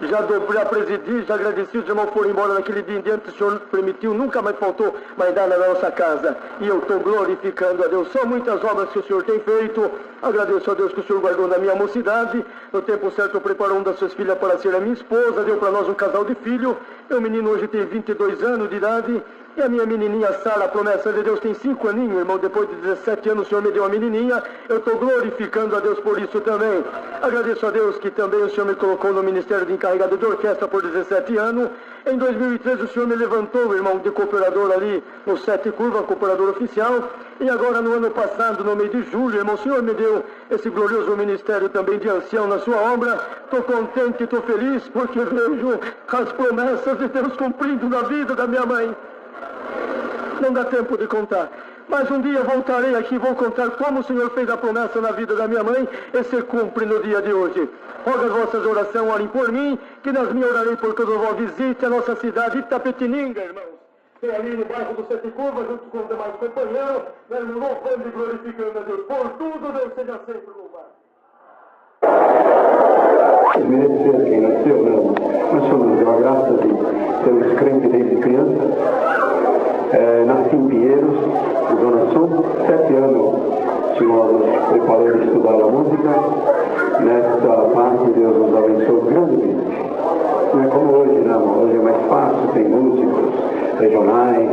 Já presidi, já agradeci, os irmãos foram embora naquele dia em diante, o Senhor permitiu, nunca mais faltou mais nada na nossa casa. E eu estou glorificando a Deus. São muitas obras que o Senhor tem feito. Agradeço a Deus que o Senhor guardou na minha mocidade. No tempo certo preparou uma das suas filhas para ser a minha esposa, deu para nós um casal de filho. Meu menino hoje tem 22 anos de idade. E a minha menininha Sara, a promessa de Deus, tem 5 aninhos, irmão. Depois de 17 anos o Senhor me deu uma menininha. Eu estou glorificando a Deus por isso também. Agradeço a Deus que também o Senhor me colocou no Ministério de Encarregado de Orquestra por 17 anos. Em 2013 o Senhor me levantou, irmão, de cooperador ali no 7 Curva, cooperador oficial. E agora no ano passado, no mês de julho, irmão, o Senhor me deu esse glorioso ministério também de ancião na sua obra. Estou contente, estou feliz, porque vejo as promessas de Deus cumprindo na vida da minha mãe. Não dá tempo de contar, mas um dia voltarei aqui e vou contar como o Senhor fez a promessa na vida da minha mãe e se cumpre no dia de hoje. Rogo as vossas orações, orem por mim, que nas minhas orarei por toda a visite a nossa cidade Itapetininga, irmãos. Estou ali no bairro do Sete Curvas, junto com os demais companheiros, louvando e glorificando a Deus. Por tudo, Deus seja sempre louvado. Merecer quem nasceu, não. Nós somos uma graça de sermos crentes desde criança. Nasci em Pinheiros, Zona Sul, 7 anos o Senhor nos preparou de estudar a música. Nesta parte Deus nos abençoou grandemente. Não é como hoje, não. Hoje é mais fácil, tem músicos regionais.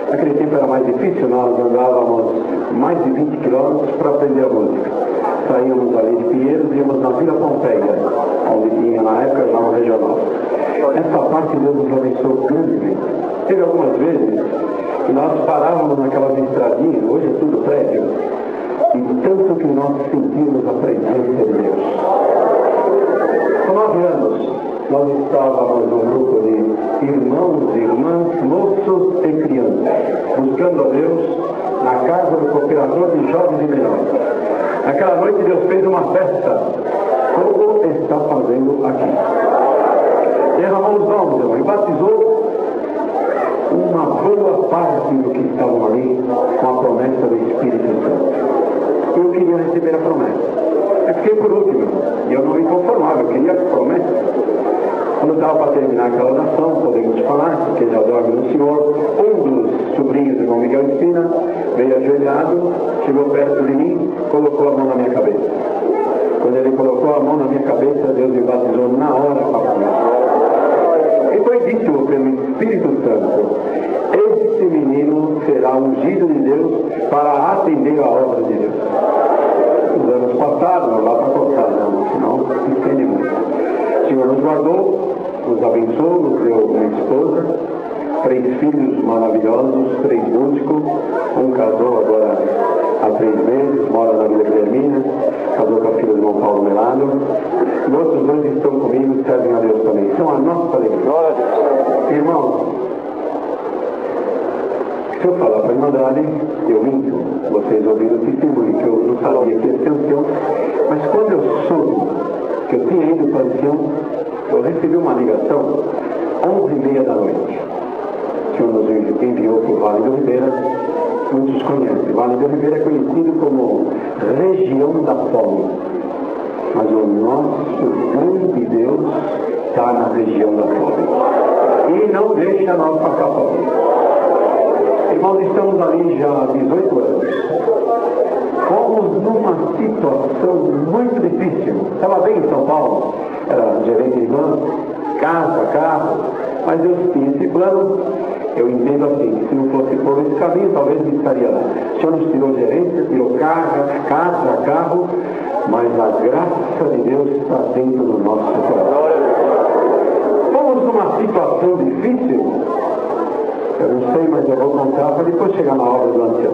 Naquele tempo era mais difícil, nós andávamos mais de 20 quilômetros para aprender a música. Saímos ali de Pinheiros e íamos na Vila Pompeia, onde tinha na época já um regional. Essa parte Deus nos abençoou grandemente. Teve algumas vezes que nós parávamos naquelas estradinhas, hoje é tudo prédio, e tanto que nós sentimos a presença de Deus. Com 9 anos, nós estávamos num grupo de irmãos e irmãs, moços e crianças, buscando a Deus na casa do cooperador de jovens e menores. Naquela noite Deus fez uma festa, como está fazendo aqui. Derramou os dons, irmão, e batizou uma boa parte do que estavam ali com a promessa do Espírito Santo. Eu queria receber a promessa. Eu fiquei por último, e eu não me conformava, eu queria a promessa. Quando estava para terminar aquela oração, podemos falar, porque já dorme no Senhor, um dos sobrinhos do irmão Miguel Espina veio ajoelhado, chegou perto de mim, colocou a mão na minha cabeça. Quando ele colocou a mão na minha cabeça, Deus me batizou na hora com a promessa. E foi dito pelo Espírito Santo: esse menino será ungido de Deus para atender a obra de Deus. Os anos passados, não dá para cortar, não, senão se estende muito. O Senhor nos guardou, nos abençoou, nos deu uma esposa, 3 filhos maravilhosos, 3 músicos, um casou agora há 3 meses, mora na Vila Guilhermina, casou com a filha do irmão Paulo Melado, e outros 2 estão comigo, servem a Deus também. São a nossa alegria. Irmãos, se eu falar para a Irmandade, eu minto, vocês ouviram o testemunho, que eu não sabia que ia ser ancião, mas quando eu soube que eu tinha ido para o ancião, eu recebi uma ligação 11h30 da noite. O Senhor nos enviou para o Vale do Ribeira, muitos conhecem. O Vale do Ribeira é conhecido como região da fome, mas o nosso grande Deus está na região da fome e não deixa nós passar fome. Irmãos, estamos ali já há 18 anos. Fomos numa situação muito difícil. Estava bem em São Paulo, era gerente de banco, casa, carro, mas Deus tinha esse plano. Eu entendo assim, que se não fosse por esse caminho, talvez não estaria lá. O Senhor nos tirou gerência, tirou casa, carro, mas a graça de Deus está dentro do nosso coração. Fomos numa situação difícil. Eu não sei, mas eu vou contar para depois chegar na obra do ancião.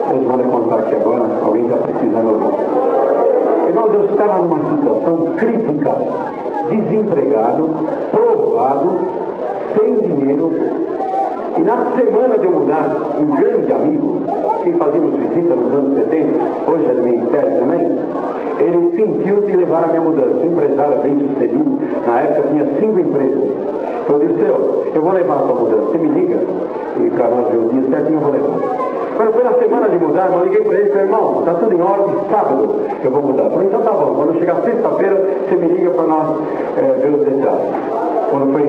Vocês vão contar aqui agora, alguém está precisando ouvir. Irmão, Deus estava numa situação crítica, desempregado, provado, sem dinheiro. E na semana de eu mudar, um grande amigo, que fazíamos visita nos anos 70, hoje é do ministério também, ele sentiu de levar a minha mudança. Um empresário bem sucedido, na época tinha 5 empresas. Eu disse: eu vou levar a tua mudança, você me liga, e para nós ver o dia certinho eu vou levar. Quando foi na semana de mudar, eu liguei para ele e falei: irmão, está tudo em ordem, sábado eu vou mudar. Eu falei: então tá bom, quando chegar sexta-feira, você me liga para nós ver os detalhes. Quando foi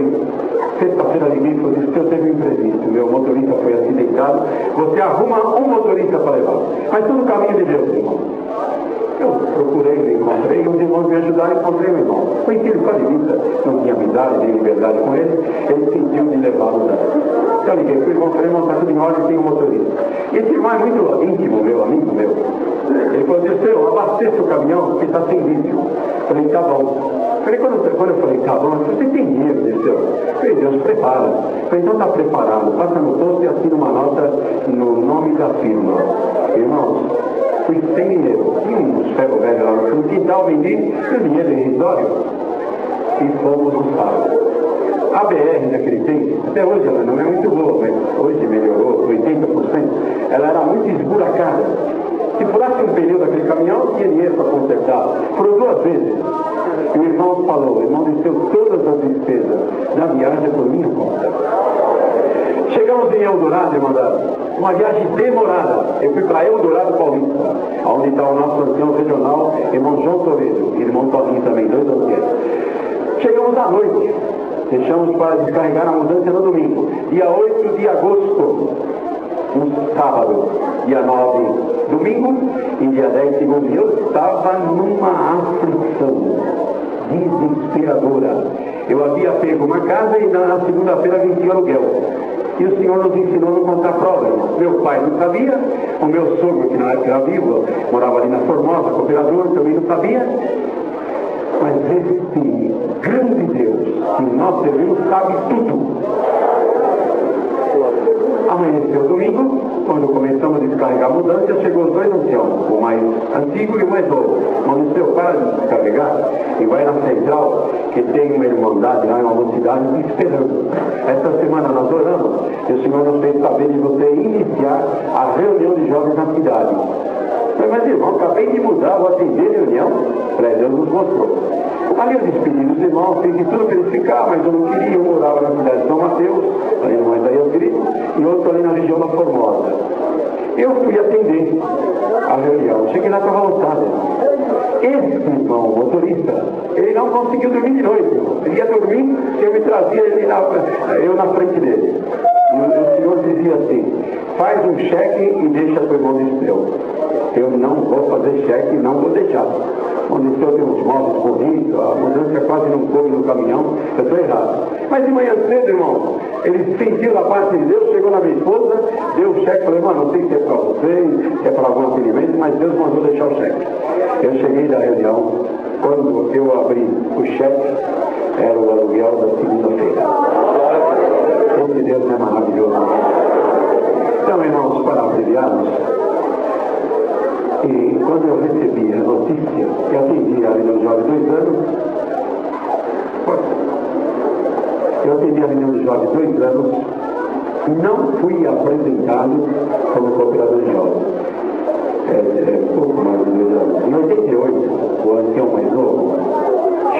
sexta-feira, liguei e falei: eu teve um imprevisto, meu motorista foi acidentado, você arruma um motorista para levar. Mas tudo no caminho de Deus, irmão. Eu procurei, encontrei, os irmãos me ajudaram, encontrei o irmão. Foi filho quase vista, não tinha amizade nem liberdade com ele sentiu de levá-lo daí. Então eu liguei para o irmão, falei: irmão, está tudo em ordem, tem um motorista. E esse irmão é muito íntimo meu, amigo meu. Ele falou: Dirceu, abasteça o caminhão porque está sem vídeo. Eu falei: tá bom. Falei, quando eu falei: tá bom, você tem dinheiro, Dirceu? Eu falei: Deus, prepara. Eu falei: então está preparado, passa no posto e assina uma nota no nome da firma. Irmãos, fui sem dinheiro, tinha uns ferro velho lá no quintal, vendi, e o dinheiro irrisório, e fomos no sábado. A BR naquele tempo, até hoje ela não é muito boa, mas hoje melhorou 80%, ela era muito esburacada. Se furasse um pneu daquele caminhão, tinha dinheiro para consertar. Foram 2 vezes. E o irmão falou: o irmão desceu todas as despesas da viagem por minha conta. Chegamos em Eldorado, irmãos, uma viagem demorada. Eu fui para Eldorado Paulista, onde está o nosso ancião regional, irmão João Toledo, e irmão Tolinho também, 2 anciãos. Chegamos à noite, deixamos para descarregar a mudança no domingo, dia 8 de agosto, um sábado, dia 9, domingo, e dia 10, segundo. Eu estava numa aflição desesperadora. Eu havia pego uma casa e na segunda-feira vencia o aluguel. E o Senhor nos ensinou a não contar prova. Meu pai não sabia, o meu sogro, que na época era vivo, morava ali na Formosa, cooperador, também não sabia. Mas esse grande Deus que nós servimos sabe tudo. Amanheceu o domingo, quando começamos a descarregar a mudança, chegou os 2 anciãos, o mais antigo e o mais novo. Maurício, para de descarregar e vai na central, que tem uma irmandade lá, uma mocidade, esperando. Esta semana nós oramos e o Senhor nos fez saber de você iniciar a reunião de jovens na cidade. Mas, irmão, acabei de mudar, vou atender a reunião. Falei, Deus nos mostrou. Ali eu despedi dos irmãos, fiz de tudo para eles ficar, mas eu não queria, eu morava na cidade de São Mateus, ali no Moisés eu queria, e outro ali na região da Formosa. Eu fui atender a reunião, cheguei lá, estava lotado. Esse irmão, motorista, ele não conseguiu dormir de noite. Ele ia dormir, eu me trazia ele eu na frente dele. E o senhor dizia assim, faz um cheque e deixa para o irmão Disteu. Eu não vou fazer cheque, não vou deixar. Onde o senhor tem uns móveis bonitos, a mudança quase não coube no caminhão, eu estou errado. Mas de manhã cedo, irmão, ele sentiu da parte de Deus, chegou na minha esposa, deu o cheque, falei, mano, não sei se é para você, se é para algum atendimento, mas Deus mandou deixar o cheque. Eu cheguei da reunião, quando eu abri o cheque, era o aluguel da segunda-feira. Esse Deus é maravilhoso. Então, irmãos, para abreviarmos, e quando eu recebi a notícia, que atendi ali no jovem 2 anos, eu atendi a reunião do jovem 2 anos, não fui apresentado como cooperador de jovens. Pouco mais de 2 anos. Em 88, o ancião mais novo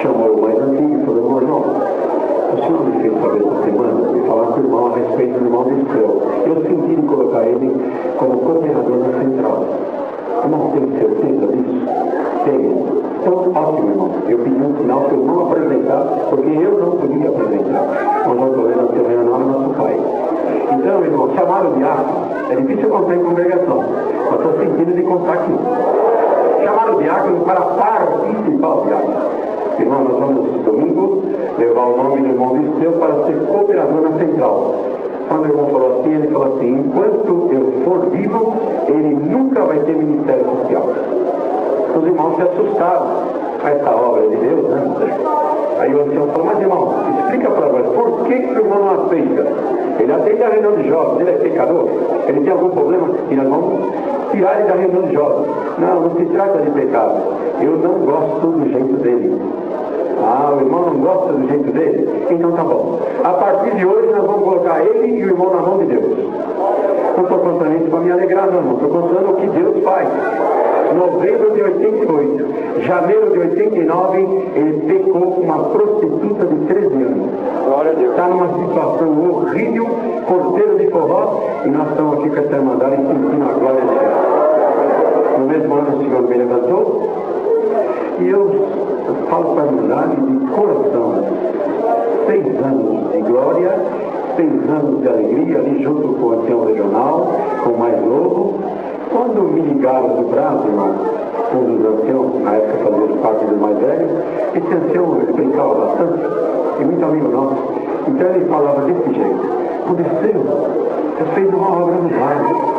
chamou o mais antigo e falou, irmão, o senhor me fez saber essa semana e falar com o irmão a respeito do irmão Disteu. Eu senti de colocar ele como cooperador na central. Irmão, tem certeza disso? Tenho. Então, ótimo, irmão. Eu pedi um sinal para eu não apresentar, porque eu não podia apresentar. Nós não podemos ter reunião no nosso pai. Então, irmão, chamaram o diácono. É difícil contar em congregação, mas estou sentindo de contar aqui. Chamaram o diácono para participar do diácono. Irmão, nós vamos, domingo, levar o nome do irmão Disteu para ser cooperador na central. Quando o irmão falou assim, ele falou assim, enquanto eu for vivo, ele nunca vai ter ministério social. Os irmãos se assustaram com essa obra de Deus, né? Aí o ancião falou, mas irmão, explica para nós, por que o irmão não aceita? Ele aceita a reunião de jovens, ele é pecador, ele tem algum problema, e nós vamos tirar ele da reunião de jovens. Não, não se trata de pecado, eu não gosto do jeito dele. Ah, o irmão não gosta do jeito dele? Então tá bom. A partir de hoje nós vamos colocar ele e o irmão na mão de Deus. Não estou contando isso para me alegrar, não. Estou contando o que Deus faz. Novembro de 88, janeiro de 89, ele pecou com uma prostituta de 13 anos. Está numa situação horrível, porteiro de forró, e nós estamos aqui com essa irmandade sentindo a glória de Deus. No mesmo ano o Senhor me levantou, e eu falo para a irmandade de coração. 6 anos de glória, 6 anos de alegria, ali junto com o ancião regional, com o mais novo. Quando me ligaram do Brasil, irmão, um dos anciãos, na época fazia parte dos mais velhos, esse ancião ele brincava bastante, e muito amigo nosso. Então ele falava desse jeito, o Disteu, você fez uma obra no bairro.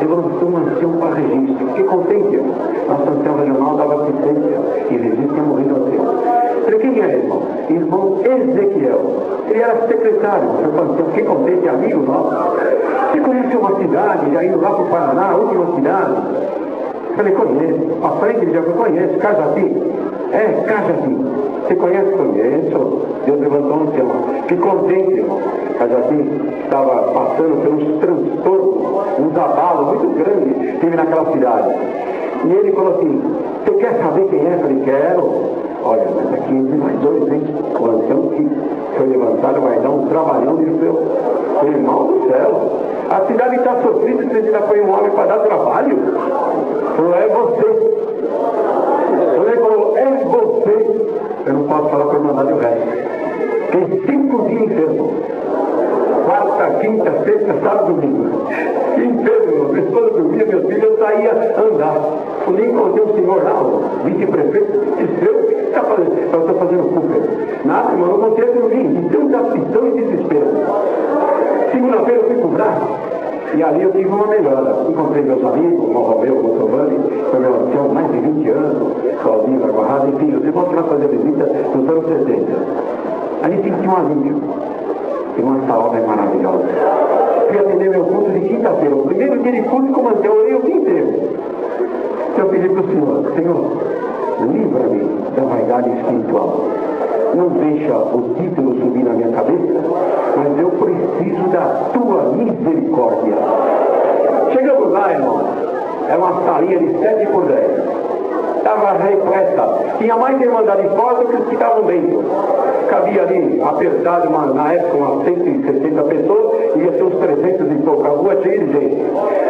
Eu lançou um ancião para registro. Que contente, nosso ancião regional dava assistência e registro tinha morrido ancião. Falei, quem é, irmão? Irmão Ezequiel. Ele era secretário. Eu falei, que contente, amigo nosso. Você conhece uma cidade, já indo lá para o Paraná, a última cidade? Falei, conheço. A frente ele já conhece, Cajati. É, Cajati. Você conhece? Conheço. Deus levantou um ancião. Que contente, irmão. Cajati estava passando por uns transtornos, uns abalos muito grandes que teve naquela cidade. E ele falou assim, você quer saber quem é? Eu falei, quero. Olha, mas aqui entre nós dois, hein? O ancião que foi levantado vai dar um trabalhão de seu irmão do céu. A cidade está sofrida, você ainda foi um homem para dar trabalho? Falou, é você. Ele falou, é você. Eu não posso falar para mandar o resto. Tem 5 dias enfermo. Quarta, quinta, sexta, sábado, domingo. Enfermo, minha esposa dormia, meus filhos, eu saía andar. Eu nem encontrei o senhor lá, o vice-prefeito, disse, eu estou fazendo culpa. Nada, irmão, eu não consigo dormir, de tanta aflição e desespero. Segunda-feira eu fui cobrar, e ali eu tive uma melhora. Encontrei meus amigos, o Romeu, o Motovani, foi meu ancião, mais de 20 anos, sozinho, aguardado, enfim, os irmãos que nós fazíamos visita nos anos 70. Ali senti um alívio. Irmão, essa obra é maravilhosa. Fui atender meu culto de quinta-feira. O primeiro dia de culto que eu mandei, eu orei o dia inteiro. Eu pedi para o Senhor, livra-me da vaidade espiritual. Não deixa o título subir na minha cabeça, mas eu preciso da tua misericórdia. Chegamos lá, irmão. É uma salinha aquele 7 por 10. Estava repleta. Tinha mais irmandade fora do que os que estavam dentro. Cabia ali, apertado, na época, umas 160 pessoas, ia ser uns 300 e pouco. A rua cheia de gente.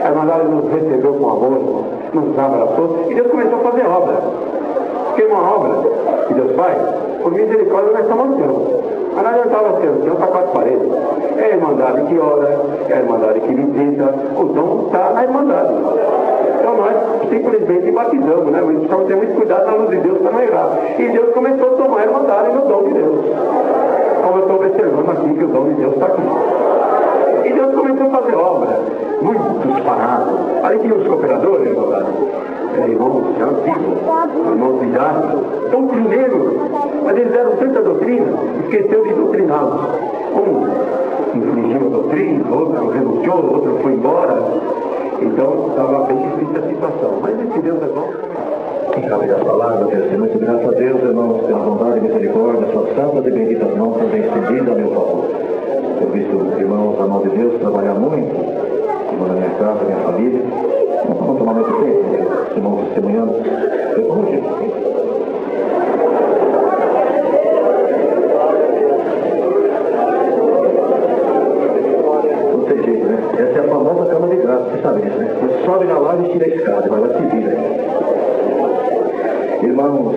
A irmandade nos recebeu com amor, nos abraçou, e Deus começou a fazer obra. Porque uma obra que Deus faz, por misericórdia, nós estamos anciãos. Mas não adiantava ser ancião para 4 paredes. É a irmandade que ora, é a irmandade que visita, o dom está na irmandade. Então nós simplesmente batizamos, né? Mas precisamos ter muito cuidado na luz de Deus para não errar. E Deus começou a tomar a irmandade no dom de Deus. Como eu estou observando aqui que o dom de Deus está aqui. E Deus começou a fazer obra. Muitos parados. Ali tinha os cooperadores, irmandade. Irmãos antigos, irmãos de idade, tão primeiros, mas eles deram tanta doutrina, esqueceu de doutriná-los. Um infringiu a doutrina, outro renunciou, outro foi embora. Então estava bem difícil a situação. Mas esse Deus é bom. Cabe as palavras, muito graças a Deus, irmãos, pela bondade e misericórdia, suas santas e benditas mãos são bem estendidas a meu favor. Eu visto, irmãos, a mão de Deus, trabalhar muito, na minha casa, minha família. Não vamos tomar muito tempo, irmãos, testemunhando. Hoje, não tem jeito, né? Essa é a famosa cama de graça, você sabe disso, né? Você sobe na laje e tira a escada, mas ela se vira. Irmãos,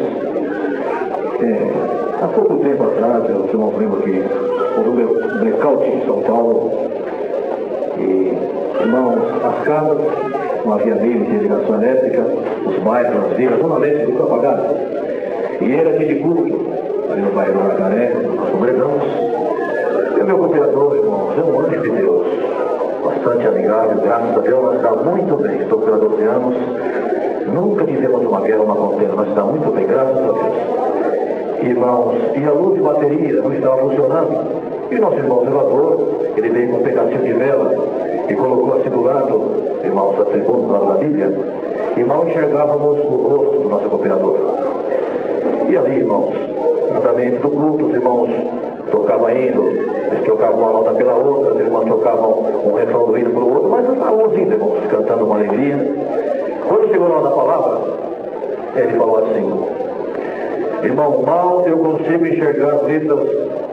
há pouco tempo atrás, eu tinha um primo aqui, o meu blackout em São Paulo, e, irmãos, as casas, não havia meio de ligação elétrica, os bairros, as vilas, uma lente ficou apagada. E era aqui de culto, ali no bairro do Jacaré, nós congregamos. E o meu cooperador, irmãos, é um anjo de Deus, bastante amigável, graças a Deus, nós estamos muito bem, estou pela 12 anos, nunca tivemos uma guerra, uma contenda, nós estamos muito bem, graças a Deus. Irmãos, e a luz de bateria não estava funcionando. E o nosso irmão observador, ele veio com um pedacinho de vela e colocou assim do lado, irmãos, da tribuna, do lado da Bíblia, e mal enxergávamos o rosto do nosso cooperador. E ali, irmãos, também do culto, os irmãos tocavam indo, eles trocavam uma nota pela outra, os irmãos trocavam um refrão do hino pelo outro, mas estavam ouvindo, irmãos, cantando uma alegria. Quando chegou na hora da palavra, ele falou assim: irmão, mal eu consigo enxergar as letras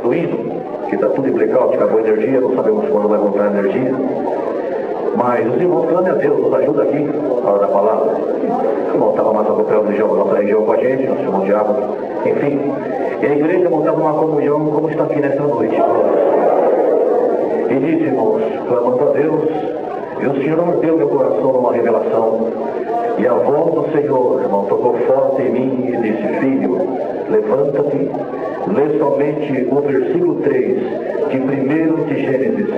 do hino, que está tudo em blackout, acabou a energia, não sabemos quando vai voltar a energia. Mas os irmãos, clame a Deus, nos ajuda aqui, na hora da palavra. O irmão estava mais acompanhando a nossa região com a gente, nós chamamos de água, enfim. E a igreja montava uma comunhão como está aqui nesta noite. E disse, irmãos, clamando a Deus, e o Senhor deu meu coração numa revelação. E a voz do Senhor, irmão, tocou forte em mim e disse: filho, levanta-te, lê somente o versículo 3 de 1 de Gênesis,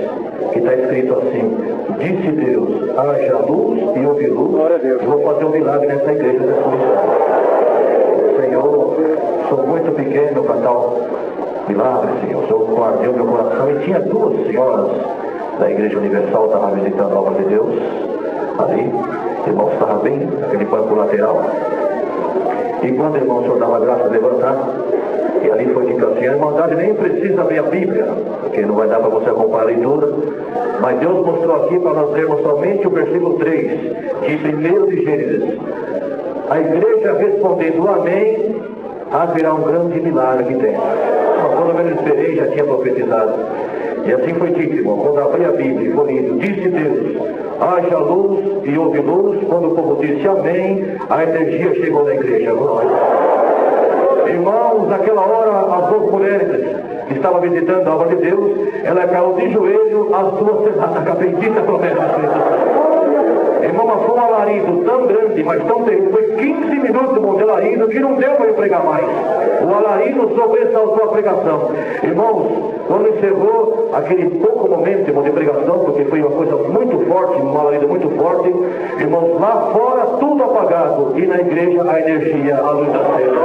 que está escrito assim: disse Deus, haja luz e houve luz. Glória a Deus. Vou fazer um milagre nessa igreja dessa missão. Senhor, sou muito pequeno para tal milagre, Senhor. O Senhor guardou meu coração. E tinha 2 senhoras da Igreja Universal, estavam visitando a obra de Deus ali. O irmão estava bem, aquele banco lateral. E quando o irmão, o Senhor dava graça de levantar, e ali foi de cantinho, a irmandade nem precisa ver a Bíblia, porque não vai dar para você acompanhar a leitura, mas Deus mostrou aqui para nós lermos somente o versículo 3 de 1 de Gênesis. A igreja respondendo amém, haverá um grande milagre aqui dentro. Quando eu me esperei, já tinha profetizado. E assim foi dito, irmão, quando abri a Bíblia e foi lido, disse Deus, haja luz e houve luz. Quando o povo disse amém, a energia chegou na igreja. Irmãos, naquela hora, as 2 mulheres que estavam visitando a obra de Deus, ela caiu de joelho, as 2 na bendita promessa de Cristo. Irmão, mas foi um alarido tão grande, mas tão terrível, foi 15 minutos de alarido que não deu para ele pregar mais. O alarido sobressaltou a pregação. Irmãos, quando encerrou aquele pouco momento, irmão, de pregação, porque foi uma coisa muito forte, um alarido muito forte, irmãos, lá fora tudo apagado, e na igreja a energia, a luz da cena.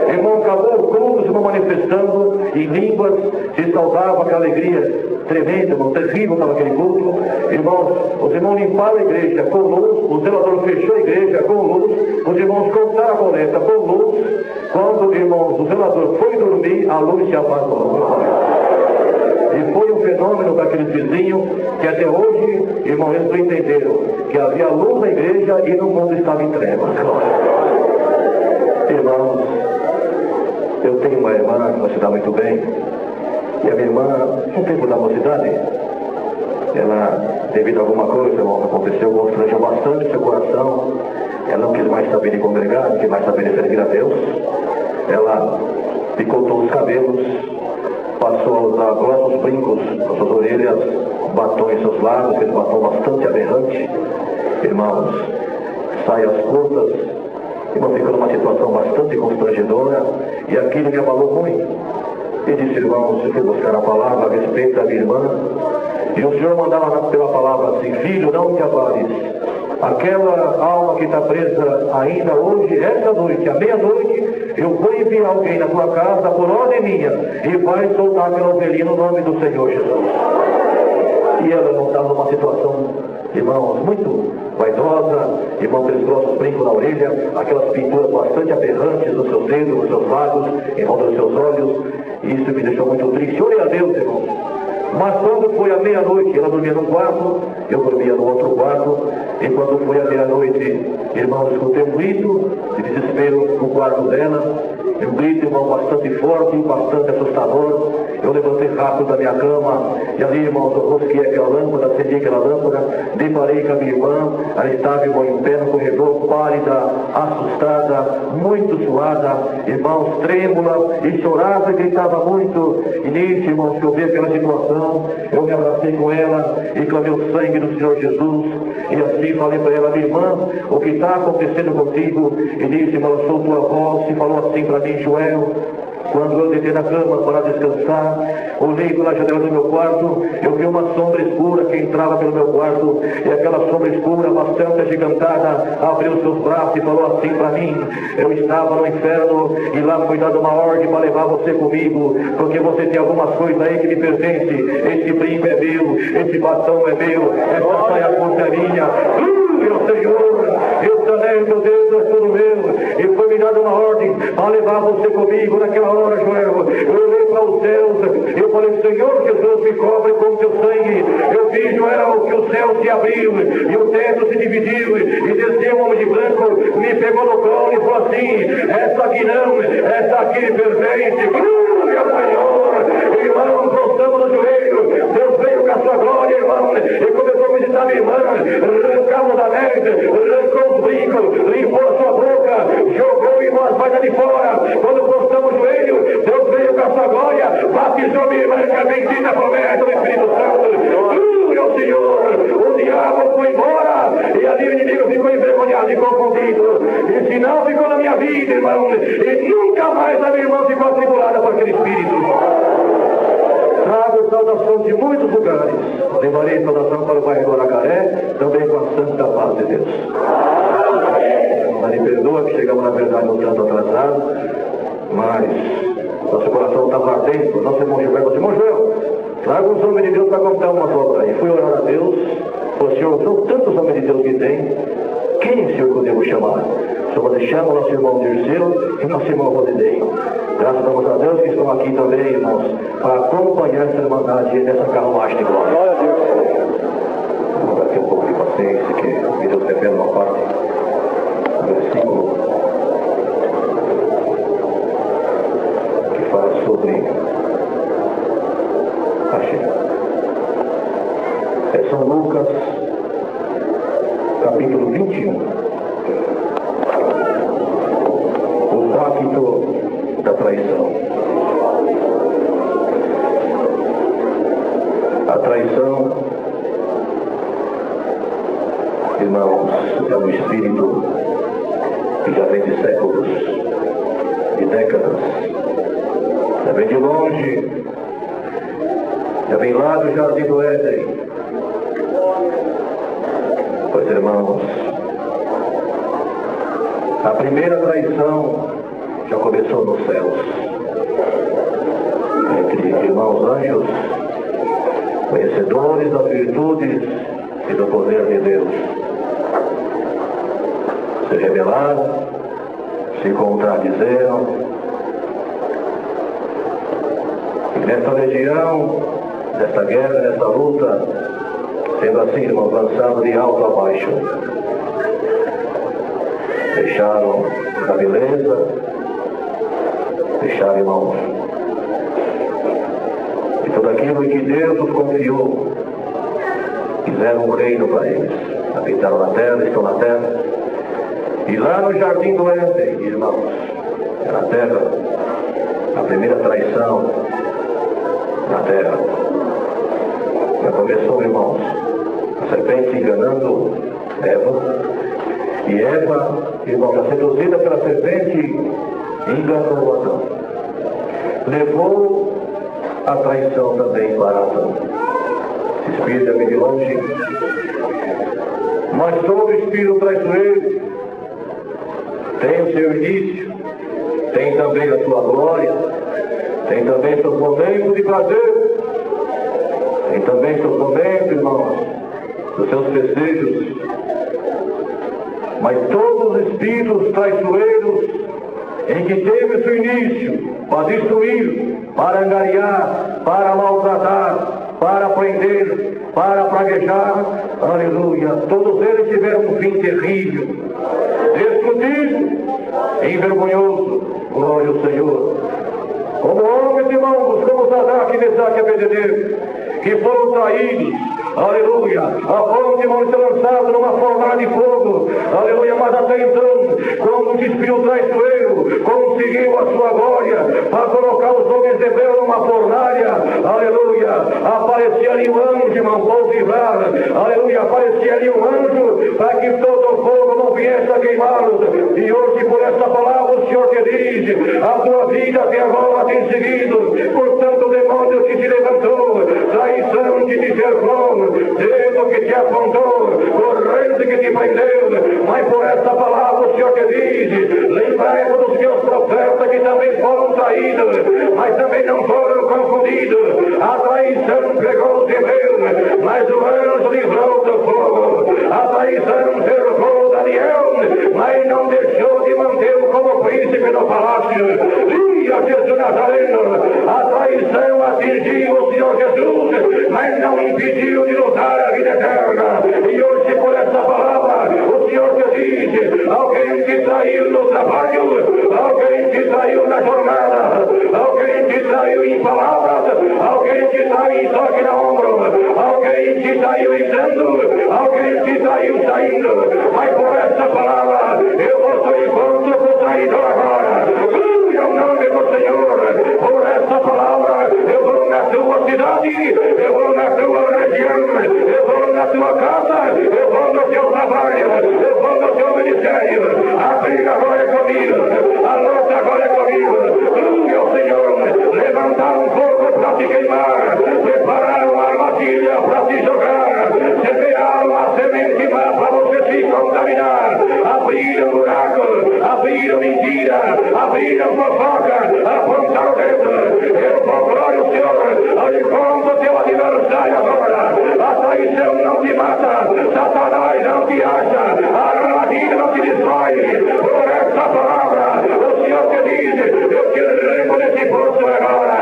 Irmão, acabou o culto, se manifestando em línguas, se saudava aquela alegria tremenda, irmão, terrível estava aquele culto. Irmãos, os irmãos limparam a igreja com luz, o zelador fechou a igreja com luz, os irmãos contaram a boleta com luz. Quando, irmãos, o zelador foi dormir, a luz se apagou. E foi um fenômeno para aqueles vizinhos que até hoje, irmãos, eles não entenderam que que havia luz na igreja e no mundo estava em trevas. Irmãos, eu tenho uma irmã que não se dá muito bem, e a minha irmã, no tempo da mocidade, ela, devido a alguma coisa que aconteceu, constrangeu bastante seu coração. Ela não quis mais saber de congregar, não quis mais saber de servir a Deus. Ela picotou os cabelos, passou a usar grossos brincos nas suas orelhas, batom em seus lábios, aquele batom bastante aberrante. Irmãos, saias curtas, irmão, ficou numa situação bastante constrangedora, e aquilo me abalou muito. E disse, irmãos, eu fui buscar a palavra a respeito da minha irmã, e o Senhor mandava pela palavra assim: filho, não te abales. Aquela alma que está presa ainda hoje, essa noite, à meia-noite, eu vou enviar alguém na tua casa por ordem minha e vai soltar aquela ovelhinha no nome do Senhor Jesus. E ela não estava numa situação, irmãos, muito vaidosa, irmão, aqueles grossos brincos na orelha, aquelas pinturas bastante aberrantes nos seus dedos, nos seus lábios, em volta dos seus olhos. E isso me deixou muito triste. Orei a Deus, irmão. Mas quando foi à meia-noite, ela dormia num quarto, eu dormia no outro quarto, e quando foi à meia-noite, irmão, eu escutei um grito de desespero no quarto dela, um grito, irmão, bastante forte, bastante assustador. Eu levantei rápido da minha cama, e ali, irmão, eu rosquei aquela lâmpada, acendi aquela lâmpada, deparei com a minha irmã. Ela estava, irmão, em pé no corredor, pálida, assustada, muito suada, irmãos, trêmula, e chorava e gritava muito. E nisso, irmãos, que eu vi aquela situação, eu me abracei com ela e clamei o sangue do Senhor Jesus, e assim falei para ela: minha irmã, o que está acontecendo contigo? E disse, irmão, eu sou tua voz, e falou assim para mim: Joel, quando eu deitei na cama para descansar, olhei pela janela do meu quarto, eu vi uma sombra escura que entrava pelo meu quarto, e aquela sombra escura, bastante agigantada, abriu seus braços e falou assim para mim: eu estava no inferno, e lá foi dada uma ordem para levar você comigo, porque você tem algumas coisas aí que me pertencem. Esse brinco é meu, esse batom é meu, essa saia curta é minha. Meu Senhor, eu sanei o teu dedo, é tudo meu. E foi me dada uma ordem para levar você comigo. Naquela hora, Joel, eu olhei para os céus, eu falei: Senhor Jesus, me cobre com teu sangue. Eu vi, Joel, que o céu se abriu e o teto se dividiu, e desceu um homem de branco, me pegou no colo e falou assim: essa aqui não, essa aqui me pertence. Glória ao Senhor. Irmão, voltamos no joelho, Deus veio com a sua glória, irmão, e começou a visitar minha irmã, arrancamos da merda, arrancou os brincos, limpou a sua boca, jogou em nós vai de fora. Quando postamos o joelho, Deus veio com a sua glória, batizou minha irmã, que é bendita promessa do Espírito Santo. Glória ao Senhor. O diabo foi embora, e ali o inimigo ficou envergonhado e confundido. E se não ficou na minha vida, irmão, e nunca mais a minha irmã ficou atribulada por aquele espírito. Trago saudação de muitos lugares. Levarei saudação para o bairro do Aracaré, também com a santa paz de Deus. Mas me perdoa que chegamos, na verdade, um tanto atrasado, mas nosso coração estava ardendo. Nosso irmão Gilberto, irmão Joel, traga os homens de Deus para contar umas obras aí. Fui orar a Deus, o Senhor, são tantos homens de Deus que tem, quem, Senhor, que eu devo chamar? Só vou deixar o nosso irmão Dirceu e nosso irmão Rodinei. Graças a Deus que estão aqui também, irmãos, para acompanhar essa irmandade nessa carruagem de glória. Glória a Deus. Vamos ter um pouco de paciência, que Deus revela uma parte do versículo que fala sobre a China. É São Lucas, capítulo 21. O pacto da traição. A traição, irmãos, é um espírito que já vem de séculos, de décadas, já vem de longe, já vem lá do Jardim do Éden. Pois, irmãos, a primeira traição já começou nos céus, entre irmãos anjos, conhecedores das virtudes e do poder de Deus. Se rebelaram, se contradizeram, e nessa legião, nessa guerra, nessa luta, Sendo assim, irmãos, lançados de alto a baixo. Deixaram a beleza, deixaram, irmãos, e tudo aquilo que Deus nos confiou. Fizeram um reino para eles. Habitaram na terra, estão na terra. E lá no jardim do Éden, irmãos, na terra, a primeira traição na terra. Já começou, irmãos, a serpente enganando Eva. E Eva, irmãos, seduzida pela serpente, enganou Adão. Levou a traição também para Adão. Esse espírito é de longe. Mas todo espírito traiçoeiro tem o seu início, tem também a sua glória, tem também seus momentos de prazer, tem também seus momentos, irmãos, dos seus desejos. Mas todos os espíritos traiçoeiros, em que teve seu início, para destruir, para angariar, para maltratar, para prender, para praguejar, aleluia, todos eles tiveram um fim terrível, destrutivo, envergonhoso, glória ao Senhor. Como homens, irmãos, como Sadraque, Mesaque e Abednego, que foram traídos, aleluia, a ponto de ser lançado numa fornalha de fogo, aleluia, mas até então, quando o espírito traiçoeiro conseguiu a sua glória, para colocar os homens de Deus numa fornalha, aleluia, aparecia ali um anjo, irmão, para livrar, aleluia, aparecia ali um anjo, para que todo o fogo não viesse a queimá-los. E hoje, por essa palavra, o Senhor te diz, a tua vida até agora tem seguido, portanto, o demônio que se levantou, traição que te cercou, dedo que te apontou, corrente que te prendeu, mas por essa palavra o Senhor te diz, lembrai-vos dos meus profetas que também foram traídos, mas também não foram confundidos. A traição pegou os hebreus, mas o anjo livrou do fogo. A traição cercou Daniel, mas não deixou de mantê-lo como príncipe no palácio. E a Jesus Nazareno, a traição atingiu o Senhor Jesus, mas não impediu de lutar a vida eterna. E hoje, por essa palavra, o Senhor te diz, alguém te traiu no trabalho, alguém te traiu na jornada, alguém te traiu em palavras, alguém te traiu em toque na ombro, alguém te traiu entrando, alguém te traiu saindo, mas por essa palavra, eu vou ao encontro com o traidor agora. Glória ao nome do Senhor, por essa palavra, eu vou na tua cidade, eu vou na tua região, eu vou na tua casa, eu vou no teu trabalho, eu vou no teu ministério. A briga agora é comigo, a luta agora é comigo. Glória ao Senhor, levantar um fogo para te queimar, preparar uma armadilha para te jogar, semear uma semente para você se contaminar, abrir um buraco, abrir a mentira, abrir a fofoca, apontar o dedo. Eu vou, glória ao Senhor, ao encontro do teu adversário agora. A traição não te mata, Satanás não te acha, a armadilha não te destrói. Por essa palavra, o Senhor te diz, eu te arranco desse poço agora,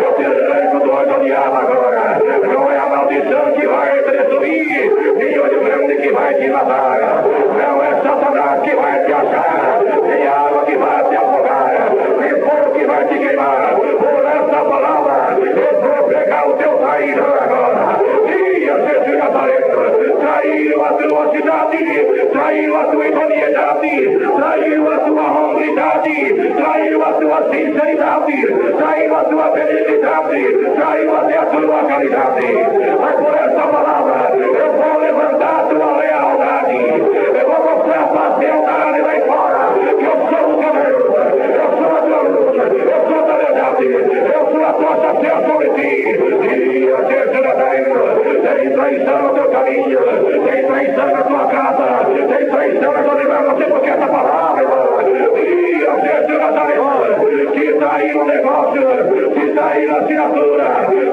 eu te arranco do olho do diabo agora. Não é a maldição que vai te destruir, nem o olho grande que vai te matar, não é Satanás que vai te achar, nem água que vai te afogar, nem fogo que vai te queimar. Por essa palavra, eu vou pegar o teu traidor agora. Dia Jesus Nazareno, traiu a tua cidade, traiu a tua idoneidade, traiu a tua hombridade, traiu a tua sinceridade, traiu a tua benignidade, traiu até a tua caridade. Mas por essa palavra, eu vou levantar a tua lealdade, eu vou mostrar a tua lealdade lá fora, que eu sou o teu Deus, eu sou a tua luz, eu sou a tua verdade, eu sou a tua saciedade sobre ti. Dia Jesus Nazareno, tem traição no teu caminho, tem traição na tua casa, tem traição na tua livrar você porque essa palavra, irmão. Dia Jesus Nazareno, que traiu o negócio, que traiu a assinatura,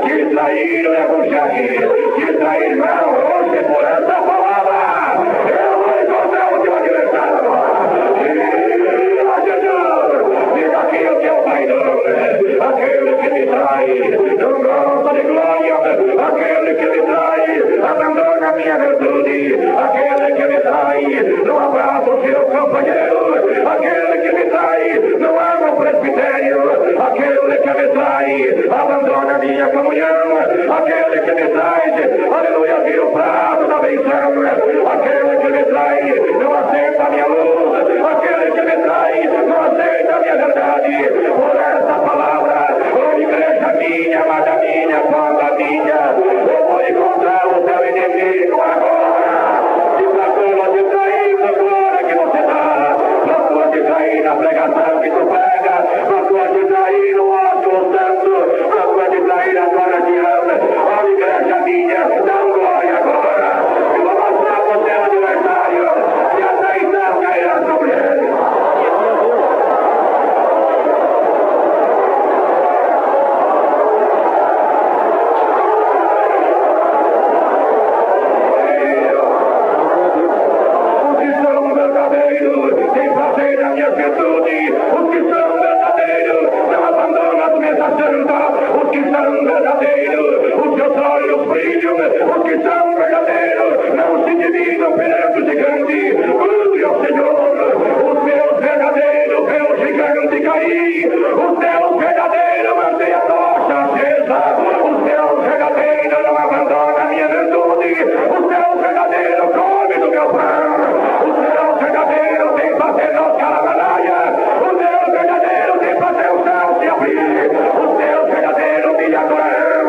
que traiu o cheque, que traiu, irmão, hoje por essa palavra, eu vou encontrar o teu adversário agora. Dia Jesus, diga aqui o teu traidor, aquele que me trai, não gosta de glória, aquele que me trai, abandona ministério, aquele que me trai, abandona a minha comunhão, aquele que me traz, aleluia, vira o prato da benção, aquele que me trai, não aceita a minha luz, aquele que me trai, não aceita a minha verdade, por essa palavra, ô igreja minha, amada minha, banda minha, eu vou encontrar o teu inimigo agora, e pra tua de trair na glória que você dá, pra tua de trair na pregação que tu prega, pra tua de trair no ódio santo, pra tua de trair na glória de Ana, ó igreja minha, dá glória agora, eu vou mostrar pro teu adversário, e a traição cairá sobre ele. Tem prazer na minha virtude, os que são verdadeiros, não abandonam a mesa santa, os que são verdadeiros, os seus olhos brilham, os que são verdadeiros, não se dividam perante o gigante, glória ao Senhor, os meus verdadeiros, vê o gigante cair, os teus verdadeiros mantêm a tocha acesa, os teus verdadeiros não abandonam a minha virtude, os teus verdadeiros comem do meu pão, os teus verdadeiros tem prazer nos calamanaia, os teus verdadeiros tem prazer o céu se abrir, os teus verdadeiros me adorarão,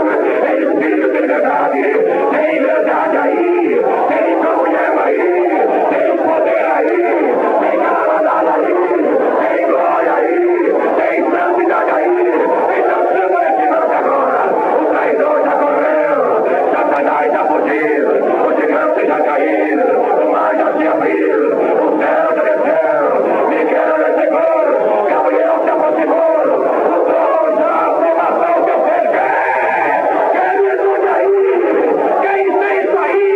em espírito de verdade, tem verdade aí, tem comunhão aí, tem poder aí, tem calamanaia aí, tem glória aí, tem santidade aí, então chama esse nome agora, o traidor já correu, Satanás já fugiu, o gigante já caiu, o mar já se abriu, o céu já desceu, Miguel já chegou, Gabriel se aproximou, o trono já aprovação que eu sei quer virtude aí, quer incenso aí,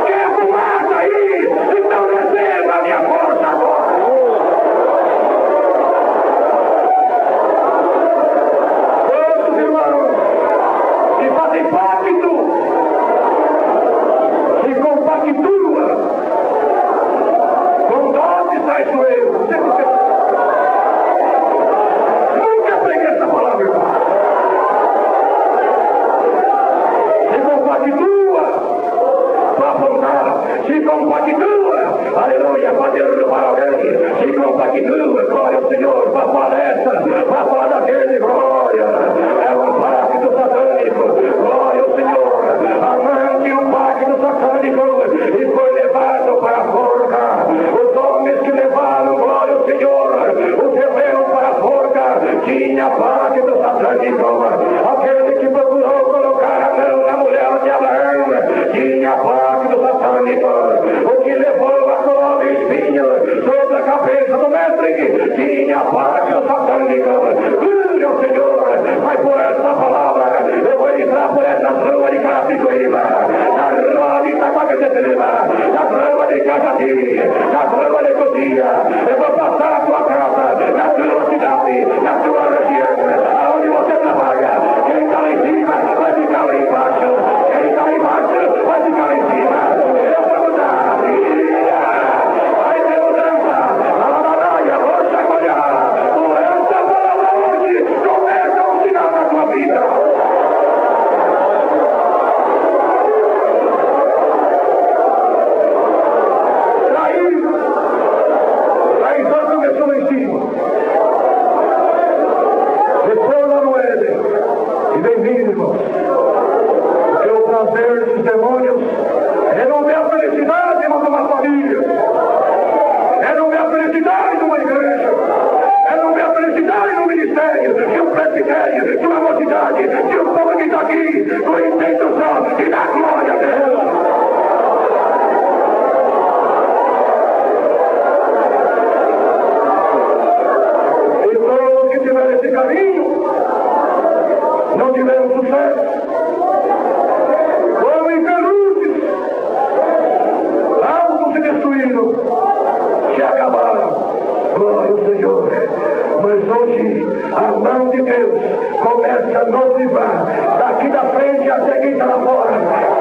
quer fumaça aí, então receba a minha força agora. Todos irmãos que fazem pacto, se compactua com doses traiçoeiros. Nunca preguei essa palavra, irmão. Se compactua para apontar, se compactua, aleluia, para derrubar alguém, se compactua, glória ao Senhor, para palestra, para falar daquele, glória, é um pacto satânico, glória ao Senhor, amante um pacto satânico, e foi levado para a forca, os homens que levaram, glória ao Senhor, os hebreus para a forca, tinha pacto satânico, aquele que procurou colocar a mão na mulher de Abraão, tinha pacto satânico, o que levou a coroa de espinho sobre a cabeça do mestre, tinha pacto satânico, glória ao Senhor, mas por essa palavra, eu vou entrar por essa rua de Carapicuíba, na rua de Itaquaquecetuba, na rua de Cajati, na rua de Cotia, eu vou passar a tua casa, na tua cidade, na tua região, aonde você trabalha, quem está lá em cima vai ficar lá embaixo, quem está lá embaixo vai ficar lá em cima, eu vou mudar, vai ter mudança, a lamanaia, vou chacoalhar, por essa palavra hoje, começa a ensinar na tua vida. Traição começou lá em cima. Depois lá no Éden. E bem-vindo, irmãos. Porque o prazer dos demônios é não ver a felicidade, irmão, de uma família. É não ver a felicidade de uma igreja. É não ver a felicidade do ministério, de um presbitério, de uma mocidade, de um povo que está aqui, com intento só de dar glória a Deus. Esse caminho não tiveram sucesso, foram infelizes, algo se destruíram, se acabaram, glória ao Senhor. Mas hoje a mão de Deus começa a nos livrar, daqui da frente até quem está lá fora,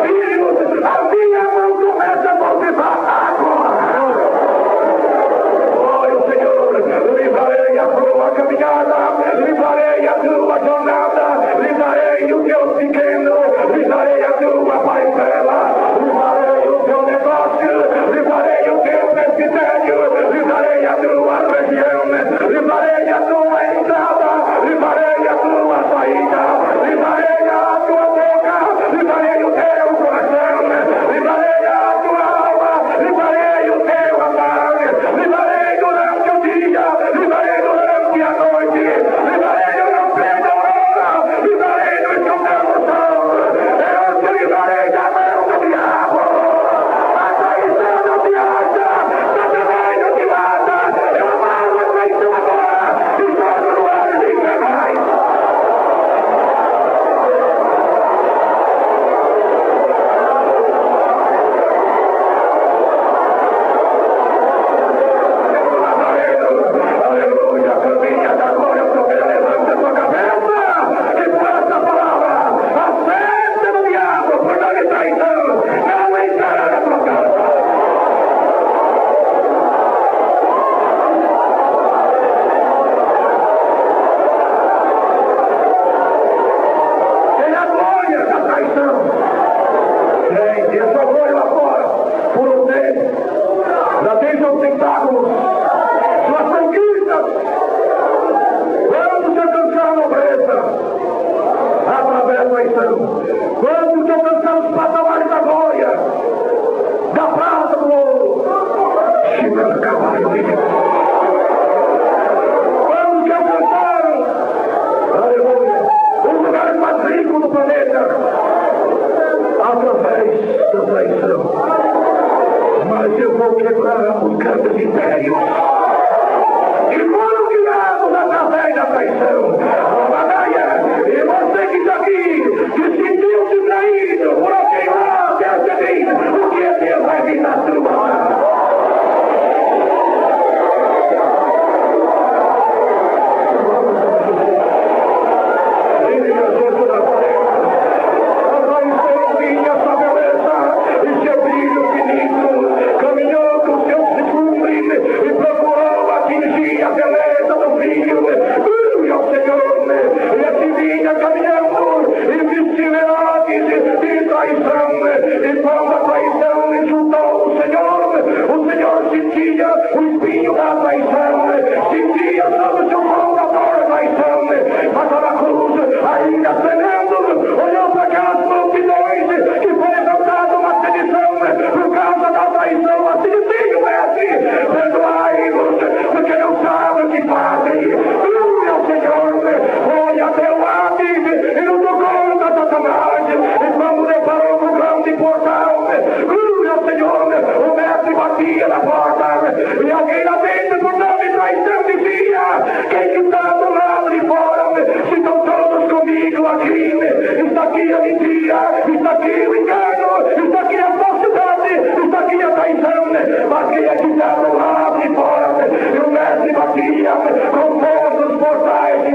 filhos, a minha mão começa a nos livrar agora. Glória ao Senhor, livrarei a tua caminhada, alcançar os patamares da glória, da prata, do ouro. Chegando cavalo, vamos que alcançaram, aleluia, o lugar mais rico do planeta, através da traição. Mas eu vou quebrar os grandes impérios e foram criados através da traição. E você que está aqui, que sentiu-se traído por alguém lá, percebido, o que é Deus vai vir na sua. Com todos os portais de